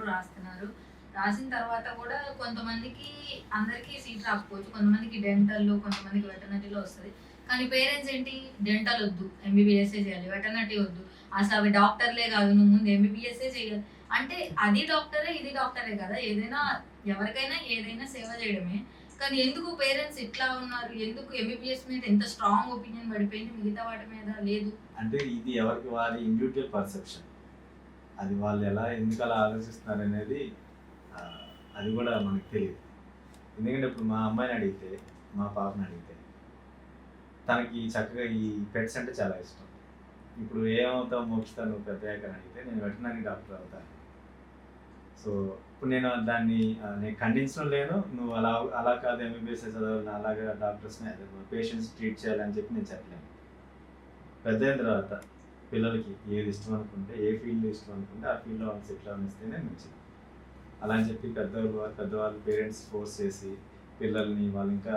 రాసిన తర్వాత కూడా కొంతమందికి అందరికీ సీట్ రాకపోవచ్చు. కొంతమందికి డెంటల్‌లో, కొంతమందికి వెటర్నరీలో వస్తది. కానీ పేరెంట్స్ ఏంటి, డెంటల్ వద్దు, ఎంబీబీఎస్సే చేయాలి, వెటర్నరీ వద్దు. అసలు అవి డాక్టర్‌లే కాదు, నువ్వు ముందు ఎంబీబీఎస్సే చేయాలి. అంటే అది డాక్టరే, ఇది డాక్టరే కదా! ఏదైనా ఎవరికైనా ఏదైనా సేవ చేయడమే. కానీ ఎందుకు పేరెంట్స్ ఇట్లా ఉన్నారు? ఎందుకు ఎంబీబీఎస్ మీద ఇంత స్ట్రాంగ్ ఒపీనియన్ పడిపోయింది, మిగతా వాటి మీద లేదు? అంటే ఇది ఎవరికి వారి ఇండివిడ్యువల్ పర్సెప్షన్. అది వాళ్ళు ఎందుకు అలా ఆలోచిస్తున్నారనేది అది కూడా మనకు తెలియదు. ఎందుకంటే ఇప్పుడు మా అమ్మాయిని అడిగితే, మా పాపని అడిగితే తనకి చక్కగా ఈ పెట్స్ అంటే చాలా ఇష్టం. ఇప్పుడు ఏమవుతావు మోక్షితా నువ్వు పెద్దయ్యాక అని అడిగితే నేను వెటర్నరీ డాక్టర్ అవుతాను. సో ఇప్పుడు నేను దాన్ని నేను ఖండించడం లేను. నువ్వు అలా కాదు ఎంబీబీఎస్ చదవాలి, అలాగా డాక్టర్స్ని పేషెంట్స్ ట్రీట్ చేయాలని చెప్పి నేను చెప్పలేను. పెద్దయిన తర్వాత పిల్లలకి ఏది ఇష్టం అనుకుంటే, ఏ ఫీల్డ్ ఇష్టం అనుకుంటే ఆ ఫీల్డ్లో వాళ్ళు సెటిల్ అవనిస్తేనే మంచిది. అలా అని చెప్పి పెద్దవాళ్ళు పేరెంట్స్ ఫోర్స్ చేసి పిల్లల్ని వాళ్ళు ఇంకా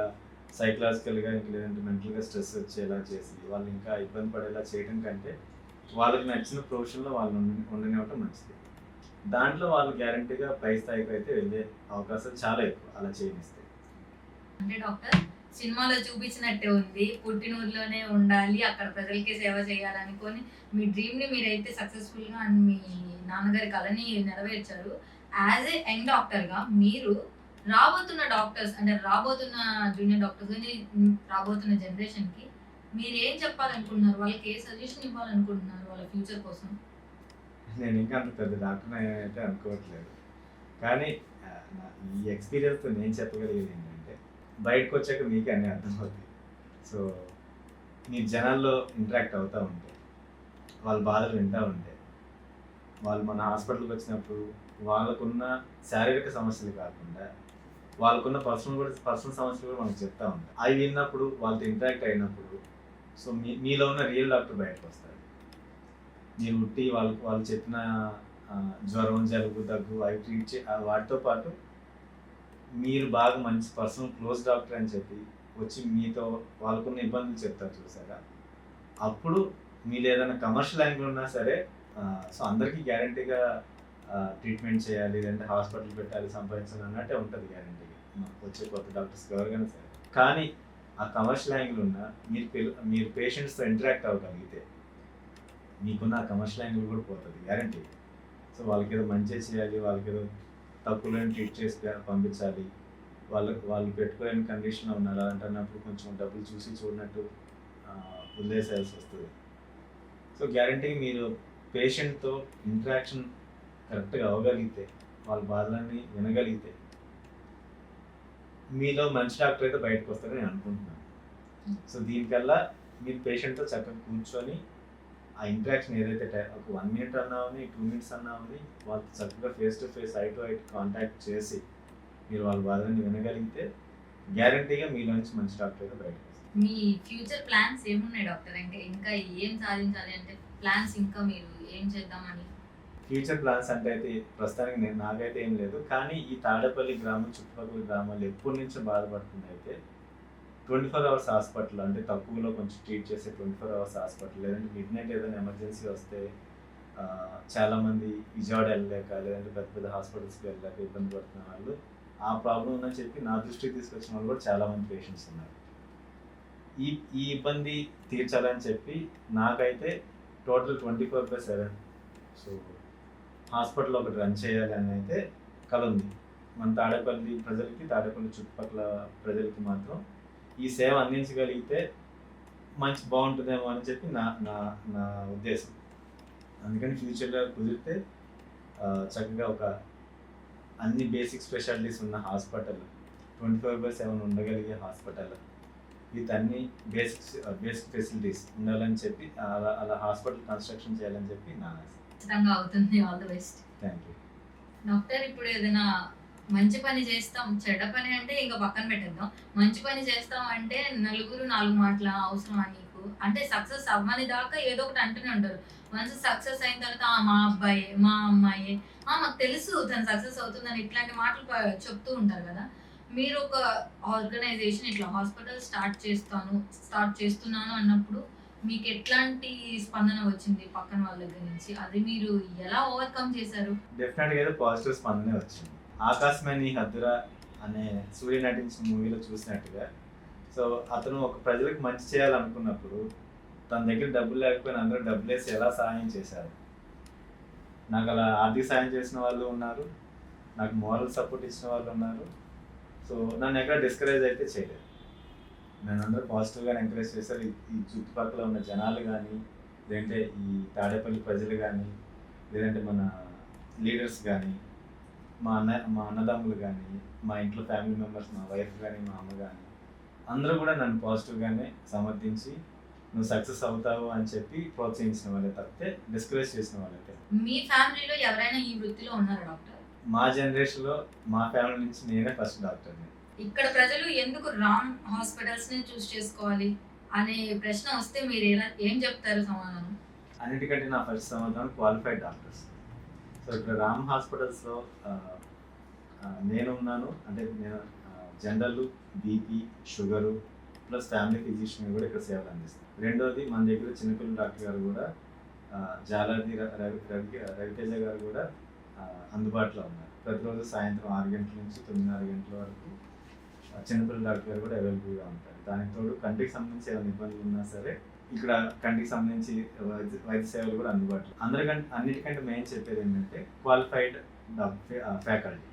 సైకలాజికల్‌గా ఇంక లేదంటే మెంటల్‌గా స్ట్రెస్ వచ్చేలా చేసి వాళ్ళు ఇంకా ఇబ్బంది పడేలా చేయడం కంటే వాళ్ళకి నచ్చిన ప్రొఫెషన్‌లో వాళ్ళు ఉండనివ్వటం మంచిది. దాంట్లో వాళ్ళు గ్యారంటీగా పై స్థాయికి అయితే వెళ్ళే అవకాశాలు చాలా ఎక్కువ అలా చేయనిస్తే. అంటే డాక్టర్ సినిమాలో చూపించినట్టే ఉంది. పుట్టినూరులోనే ఉండాలి, అక్కడ ప్రజలకి సేవ చేయాలనుకోని మీ డ్రీమ్‌ని మీరైతే సక్సెస్‌ఫుల్‌గా అండ్ మీ నాన్నగారి కలని నెరవేర్చారు. యాజ్ ఏ యంగ్ డాక్టర్‌గా మీరు రాబోతున్న డాక్టర్స్ అంటే రాబోతున్న జూనియర్ డాక్టర్స్ గాని, రాబోతున్న జనరేషన్‌కి మీరేం చెప్పాలనుకుంటున్నారు? వాళ్ళకి ఏ సజెషన్ ఇవ్వాలనుకుంటున్నారు వాళ్ళ ఫ్యూచర్ కోసం? నేను ఇంకా అంత పెద్ద డాక్టర్‌ని అయితే అనుకోవట్లేదు. కానీ ఈ ఎక్స్‌పీరియన్స్‌తో నేను చెప్పగలిగేది ఏంటంటే బయటకొచ్చాక మీకే అన్నీ అర్థమవుతాయి. సో మీరు జనాల్లో ఇంటరాక్ట్ అవుతా ఉంటే, వాళ్ళ బాధలు వింటా ఉంటే, వాళ్ళు మన హాస్పిటల్‌కి వచ్చినప్పుడు వాళ్ళకున్న శారీరక సమస్యలు కాకుండా వాళ్ళకున్న పర్సనల్ సమస్యలు కూడా మనకు చెప్తా ఉంటారు. అవి విన్నప్పుడు వాళ్ళతో ఇంటరాక్ట్ అయినప్పుడు సో మీలో ఉన్న రియల్ డాక్టర్ బయటకు వస్తాడు. మీరు ఉట్టి వాళ్ళు చెప్పిన జ్వరం, జలుబు, దగ్గు అవి ట్రీట్ వాటితో పాటు మీరు బాగా మంచి పర్సనల్ క్లోజ్ డాక్టర్ అని చెప్పి వచ్చి మీతో వాళ్ళకున్న ఇబ్బందులు చెప్తారు చూసారా, అప్పుడు మీరు ఏదైనా కమర్షియల్ యాంగిల్ ఉన్నా సరే సో అందరికీ గ్యారంటీగా ట్రీట్మెంట్ చేయాలి, లేదంటే హాస్పిటల్ పెట్టాలి, సంపాదించాలి అన్నట్టే ఉంటుంది గ్యారంటీగా వచ్చే కొత్త డాక్టర్స్ ఎవరికైనా సరే. కానీ ఆ కమర్షియల్ యాంగిల్ ఉన్నా మీరు పేషెంట్స్తో ఇంటరాక్ట్ అవ్వగలిగితే మీకున్న ఆ కమర్షియల్ యాంగిల్ కూడా పోతుంది గ్యారంటీ. సో వాళ్ళకి ఏదో మంచి చేయాలి, వాళ్ళకి ఏదో తప్పులను ట్రీట్ చేసి పంపించాలి, వాళ్ళు పెట్టుకోలేని కండిషన్లో ఉన్నారు అంటున్నప్పుడు కొంచెం డబ్బులు చూసి చూడనట్టు వదిలేసేయాల్సి వస్తుంది. సో గ్యారంటీ మీరు పేషెంట్తో ఇంటరాక్షన్ కరెక్ట్గా అవ్వగలిగితే, వాళ్ళ బాధలన్నీ వినగలిగితే మీలో మంచి డాక్టర్ అయితే బయటకు వస్తారని నేను అనుకుంటున్నాను. సో దీనికల్లా మీరు పేషెంట్తో చక్కగా కూర్చొని ఆ ఇంటరాక్షన్ ఏదైతే ఒక 1 minute అన్నా ఉంది, 2 minutes అన్నా ఉంది, వాళ్ళతో చక్కగా face to face, I to eye contact చేసి మీరు వాళ్ళ బాధని వినగలిగితే గ్యారంటీగా మీలో నుంచి మంచి డాక్టర్ అయితే బయటకు వస్తారు. మీ ఫ్యూచర్ ప్లాన్స్ ఏమున్నాయి డాక్టర్? అంటే ఇంకా ఏం సాధించాలి అంటే ప్లాన్స్, ఇంకా మీరు ఏం చేద్దామని? ఫ్యూచర్ ప్లాన్స్ అంటే అయితే ప్రస్తుతానికి నాకైతే ఏం లేదు. కానీ ఈ తాడేపల్లి గ్రామం చుట్టుపక్కల గ్రామాలు ఎప్పటి నుంచో బాధపడుతుంది అయితే 24 hours హాస్పిటల్ అంటే తక్కువలో కొంచెం ట్రీట్ చేసే 24 hours హాస్పిటల్, లేదంటే మిడ్నైట్ ఏదైనా ఎమర్జెన్సీ వస్తే చాలామంది విజయవాడ వెళ్ళలేక లేదంటే పెద్ద పెద్ద హాస్పిటల్స్కి వెళ్ళలేక ఇబ్బంది పడుతున్న వాళ్ళు ఆ ప్రాబ్లం ఉందని చెప్పి నా దృష్టికి తీసుకొచ్చిన వాళ్ళు కూడా చాలామంది పేషెంట్స్ ఉన్నారు. ఈ ఇబ్బంది తీర్చాలని చెప్పి నాకైతే టోటల్ 24/7 సో హాస్పిటల్ ఒకటి రన్ చేయాలి అని అయితే కల ఉంది. మన తాడేపల్లి ప్రజలకి, తాడేపల్లి చుట్టుపక్కల ప్రజలకి మాత్రం ఈ సేవ అందించగలిగితే బాగుంటుందేమో అని చెప్పి నా నా నా ఉద్దేశం. అందుకని ఫ్యూచర్‌లో కుదిరితే చక్కగా ఒక అన్ని బేసిక్ స్పెషాలిటీస్ ఉన్న హాస్పిటల్, 24/7 ఉండగలిగే హాస్పిటల్ విత్ అన్ని బేసిక్ ఫెసిలిటీస్ ఉండాలని చెప్పి అలా హాస్పిటల్ కన్స్ట్రక్షన్ చేయాలని చెప్పి నా ఆశ. ఖచ్చితంగా అవుతుంది. All the best. Thank you. Doctor, ఇప్పుడు ఏదైనా మంచి పని చేస్తాం, చెడ్డ పని అంటే ఇంకా పక్కన పెట్టేద్దాం. మంచి పని చేస్తాం అంటే నలుగురు 4 మాటల అవసరమా నీకు? అంటే సక్సెస్ అవ్వని దాకా ఏదో ఒకటి అంటూనే ఉంటారు. వన్స్ సక్సెస్ అయిన తర్వాత మా అబ్బాయే, మా అమ్మాయే, మాకు తెలుసు తను సక్సెస్ అవుతుందని ఇట్లాంటి మాటలు చెప్తూ ఉంటారు కదా. మీరు ఒక ఆర్గనైజేషన్ ఇట్లా హాస్పిటల్ స్టార్ట్ చేస్తున్నాను అన్నప్పుడు మీకు ఎట్లాంటి స్పందన వచ్చింది పక్కన వాళ్ళ దగ్గర నుంచి? అది మీరు ఎలా ఓవర్కమ్ చేశారు? డెఫినెట్‌గా ఏదో పాజిటివ్ స్పందనే వచ్చింది. 'ఆకాశమే నీ హద్దురా' అనే సూర్య నటించిన మూవీలో చూసినట్టుగా, సో అతను ఒక ప్రజలకు మంచి చేయాలనుకున్నప్పుడు తన దగ్గర డబ్బులు లేకపోయినా అందరూ డబ్బులేసి ఎలా సహాయం చేశారు. నాకు అలా ఆర్థిక సాయం చేసిన వాళ్ళు ఉన్నారు, నాకు మోరల్ సపోర్ట్ ఇచ్చిన వాళ్ళు ఉన్నారు. సో నన్ను ఎక్కడ డిస్కరేజ్ అయితే చేయలేదు. నన్ను అందరూ పాజిటివ్‌గానే ఎంకరేజ్ చేశారు. ఈ చుట్టుపక్కల ఉన్న జనాలు కానీ, లేదంటే ఈ తాడేపల్లి ప్రజలు కానీ, లేదంటే మన లీడర్స్ కానీ, మా అన్నదమ్ములు కానీ, మా ఇంట్లో ఫ్యామిలీ మెంబర్స్, మా వైఫ్ కానీ, మా అమ్మ కానీ, అందరూ కూడా నన్ను పాజిటివ్‌గానే సమర్థించి నువ్వు సక్సెస్ అవుతావు అని చెప్పి ప్రోత్సహించిన వాళ్ళే తప్పితే డిస్కరేజ్ చేసిన వాళ్ళైతే. మీ ఫ్యామిలీలో ఎవరైనా ఈ వృత్తిలో ఉన్నారా డాక్టర్? మా జనరేషన్‌లో మా ఫ్యామిలీ నుంచి నేనే ఫస్ట్ డాక్టర్‌ని. ఇక్కడ ప్రజలు ఎందుకు రామ్ హాస్పిటల్స్ ని చూస్ చేసుకోవాలి అనే ప్రశ్న వస్తే మీరు ఏం చెప్తారు సమాధానం? అన్నిటికంటే నా ఫస్ట్ సమాధానం క్వాలిఫైడ్ డాక్టర్స్. సో ఇక్కడ రామ్ హాస్పిటల్స్‌లో నేను ఉన్నాను. అంటే నేను general, BP, sugar plus family physician కూడా ఇక్కడ సేవలు అందిస్తాను. రెండోది మన దగ్గర చిన్నపిల్లల డాక్టర్ గారు కూడా జాలాది రవితేజ గారు కూడా అందుబాటులో ఉన్నారు. ప్రతిరోజు సాయంత్రం 6 గంటల నుంచి 9:30 గంటల వరకు చిన్నపిల్లల డాక్టర్ గారు కూడా అవైలబుల్గా ఉంటారు. దానికి తోడు కంటికి సంబంధించి ఏమైనా ఇబ్బందులు ఉన్నా సరే ఇక్కడ కంటికి సంబంధించి వైద్య సేవలు కూడా అందుబాటులో. అన్నిటికంటే మెయిన్ చెప్పేది ఏంటంటే qualified faculty.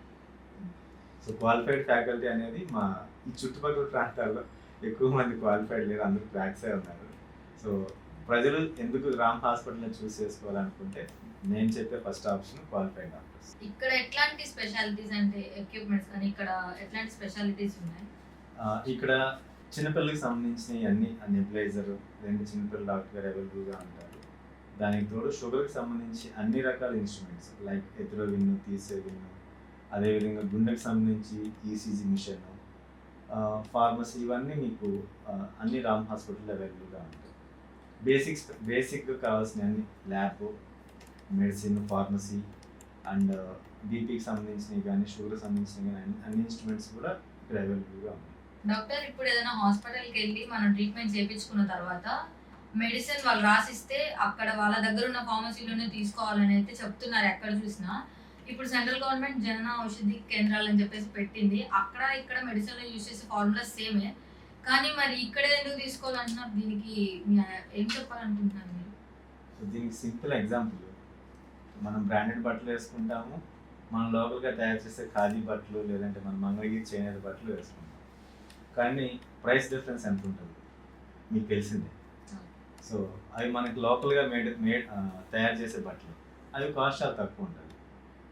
So qualified faculty అనేది మా ఈ చుట్టుపక్కల ప్రాంతాల్లో ఎక్కువ మంది క్వాలిఫైడ్ లేరు, అందరూ క్రాక్సే ఉన్నారు. సో ప్రజలు ఎందుకు రామ్ హాస్పిటల్ని చూస్ చేసుకోవాలనుకుంటే నేను చెప్పే ఫస్ట్ ఆప్షన్ క్వాలిఫైడ్ డాక్టర్స్. ఇక్కడ ఎట్లాంటి స్పెషాలిటీస్ అంటే ఎక్విప్మెంట్స్ కానీ ఇక్కడ ఎట్లాంటి స్పెషాలిటీస్ ఉన్నాయి? ఇక్కడ చిన్నపిల్లలకి సంబంధించిన అన్ని నెబులైజర్, 2 చిన్నపిల్లల డాక్టర్ గారు అవైలబుల్గా ఉంటారు. దానికి తోడు షుగర్కి సంబంధించి అన్ని రకాల ఇన్స్ట్రుమెంట్స్ లైక్ ఎత్తులో విన్ను, తీసే విన్ను, అదేవిధంగా గుండెకి సంబంధించి ఈసీజీ మిషన్, ఫార్మసీ, ఇవన్నీ మీకు అన్ని రామ్ హాస్పిటల్లో అవైలబుల్గా ఉంటాయి. బేసిక్గా కావాల్సిన అన్ని ల్యాబ్, మెడిసిన్, ఫార్మసీ అండ్ బీపీకి సంబంధించినవి కానీ, షుగర్కి సంబంధించినవి కానీ అన్ని ఇన్స్ట్రుమెంట్స్ కూడా ఇక్కడ అవైలబుల్గా ఉన్నాయి. డాక్టర్, ఇప్పుడు ఏదైనా హాస్పిటల్కి వెళ్ళి మనం ట్రీట్మెంట్ చేయించుకున్న తర్వాత మెడిసిన్ వాళ్ళు రాసిస్తే అక్కడ వాళ్ళ దగ్గర ఉన్న ఫార్మసీలోనే తీసుకోవాలని అయితే చెప్తున్నారు ఎక్కడ చూసినా. ఇప్పుడు సెంట్రల్ గవర్నమెంట్ జన ఔషధి కేంద్రాలు అని చెప్పేసి పెట్టింది. అక్కడ ఇక్కడ మెడిసిన్లో యూజ్ చేసే ఫార్ములాస్ సేమే, కానీ మరి ఇక్కడే ఎందుకు తీసుకోవాలంటున్నారు? దీనికి ఏం చెప్పాలనుకుంటున్నారు మీరు? సో దీనికి సింపుల్ ఎగ్జాంపుల్, మనం బ్రాండెడ్ బట్టలు వేసుకుంటాము, మనం లోకల్గా తయారు చేసే ఖాదీ బట్టలు లేదంటే మన మంగళగిరి చేనేత బట్టలు వేసుకుంటాం. కానీ ప్రైస్ డిఫరెన్స్ ఎంత ఉంటుంది మీకు తెలిసిందే. సో అవి మనకి లోకల్గా తయారు చేసే బట్టలు, అవి కాస్ట్ చాలా తక్కువ ఉంటుంది.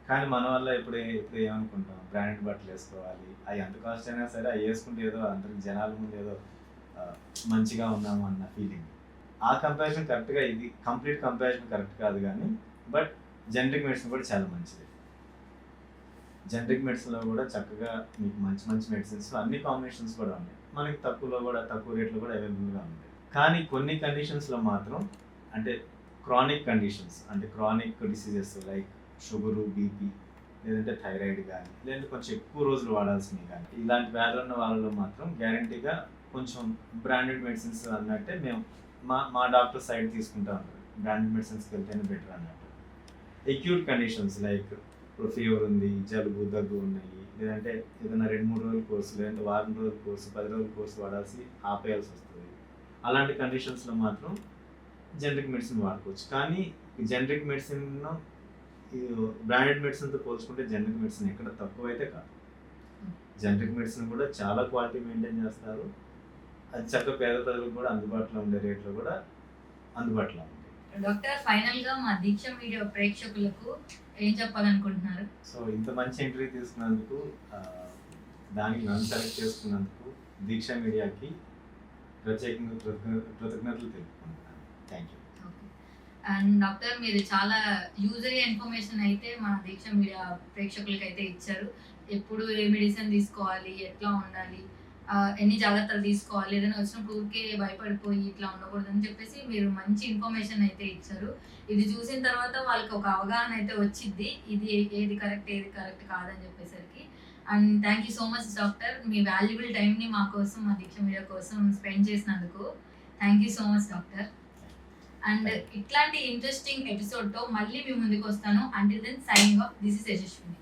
కానీ మన వల్ల ఇప్పుడు ఏమనుకుంటాం, బ్రాండెడ్ బట్టలు వేసుకోవాలి, అవి ఎంత కాస్ట్ అయినా సరే అవి వేసుకుంటే ఏదో అందరికి జనాల ముందు ఏదో మంచిగా ఉన్నాము అన్న ఫీలింగ్. ఆ కంపారిజన్ కరెక్ట్గా, ఇది కంప్లీట్ కంపారిజన్ కరెక్ట్ కాదు కానీ, బట్ జనరిక్ మెడిసిన్ కూడా చాలా మంచిది. జనరిక్ మెడిసిన్లో కూడా చక్కగా మీకు మంచి మెడిసిన్స్ అన్ని కాంబినేషన్స్ కూడా ఉన్నాయి. మనకి తక్కువ రేట్లో కూడా అవైలబుల్గా ఉంటాయి. కానీ కొన్ని కండిషన్స్లో మాత్రం, అంటే క్రానిక్ కండిషన్స్, అంటే chronic diseases like sugar, BP, లేదంటే థైరాయిడ్ కానీ, లేదంటే కొంచెం ఎక్కువ రోజులు వాడాల్సినవి కానీ, ఇలాంటి వ్యాధులు ఉన్న వాళ్ళలో మాత్రం గ్యారంటీగా కొంచెం బ్రాండెడ్ మెడిసిన్స్ అన్నట్టే మేము మా డాక్టర్ సైడ్ తీసుకుంటా ఉంటారు. బ్రాండెడ్ మెడిసిన్స్కి వెళ్తేనే బెటర్ అన్నట్టు. ఎక్యూట్ కండిషన్స్ లైక్ ఇప్పుడు ఫీవర్ ఉంది, జలుబు, దగ్గు ఉన్నాయి, లేదంటే ఏదైనా 2-3 రోజుల కోర్సు, లేదంటే వారం రోజుల కోర్సు, 10 రోజుల కోర్సు వాడాల్సి ఆపేయాల్సి వస్తుంది. అలాంటి కండిషన్స్లో మాత్రం జనరిక్ మెడిసిన్ వాడుకోవచ్చు. కానీ జనరిక్ మెడిసిన్ బ్రాండెడ్ మెడిసిన్తో పోల్చుకుంటే జనరిక్ మెడిసిన్ ఎక్కడ తక్కువ అయితే కాదు. జనరిక్ మెడిసిన్ కూడా చాలా క్వాలిటీ మెయింటైన్ చేస్తారు. అది చక్కగా పేద ప్రజలకు కూడా అందుబాటులో ఉండే రేట్లో కూడా అందుబాటులో ఉంది. డాక్టర్, ఫైనల్ గా మా దీక్ష మీడియా ప్రేక్షకులకు ఏం చెప్పాలనుకుంటున్నారు? సో ఇంత మంచి ఇంటర్వ్యూ తీసుకున్నందుకు, దానికి నన్ను సెలెక్ట్ చేసుకున్నందుకు దీక్ష మీడియాకి ప్రత్యేకంగా కృతజ్ఞతలు తెలుపుకుంటున్నాను. Thank you. అండ్ డాక్టర్, మీరు చాలా యూజరీ ఇన్ఫర్మేషన్ అయితే మా దీక్ష మీడియా ప్రేక్షకులకి అయితే ఇచ్చారు. ఎప్పుడు ఏ మెడిసిన్ తీసుకోవాలి, ఎట్లా ఉండాలి, ఎన్ని జాగ్రత్తలు తీసుకోవాలి, ఏదైనా వచ్చినప్పుడు ఊరికే భయపడిపోయి ఇట్లా ఉండకూడదని చెప్పేసి మీరు మంచి ఇన్ఫర్మేషన్ అయితే ఇచ్చారు. ఇది చూసిన తర్వాత వాళ్ళకి ఒక అవగాహన అయితే వచ్చింది, ఇది ఏది కరెక్ట్ కాదని చెప్పేసరికి. And thank you so much doctor, మీ వాల్యుబుల్ టైంని మా కోసం, మా దీక్ష మీడియా కోసం స్పెండ్ చేసినందుకు thank you so much doctor. And ఇట్లాంటి ఇంట్రెస్టింగ్ ఎపిసోడ్తో మళ్ళీ మీ ముందుకు వస్తాను. Until then signing off, this is Yashaswini.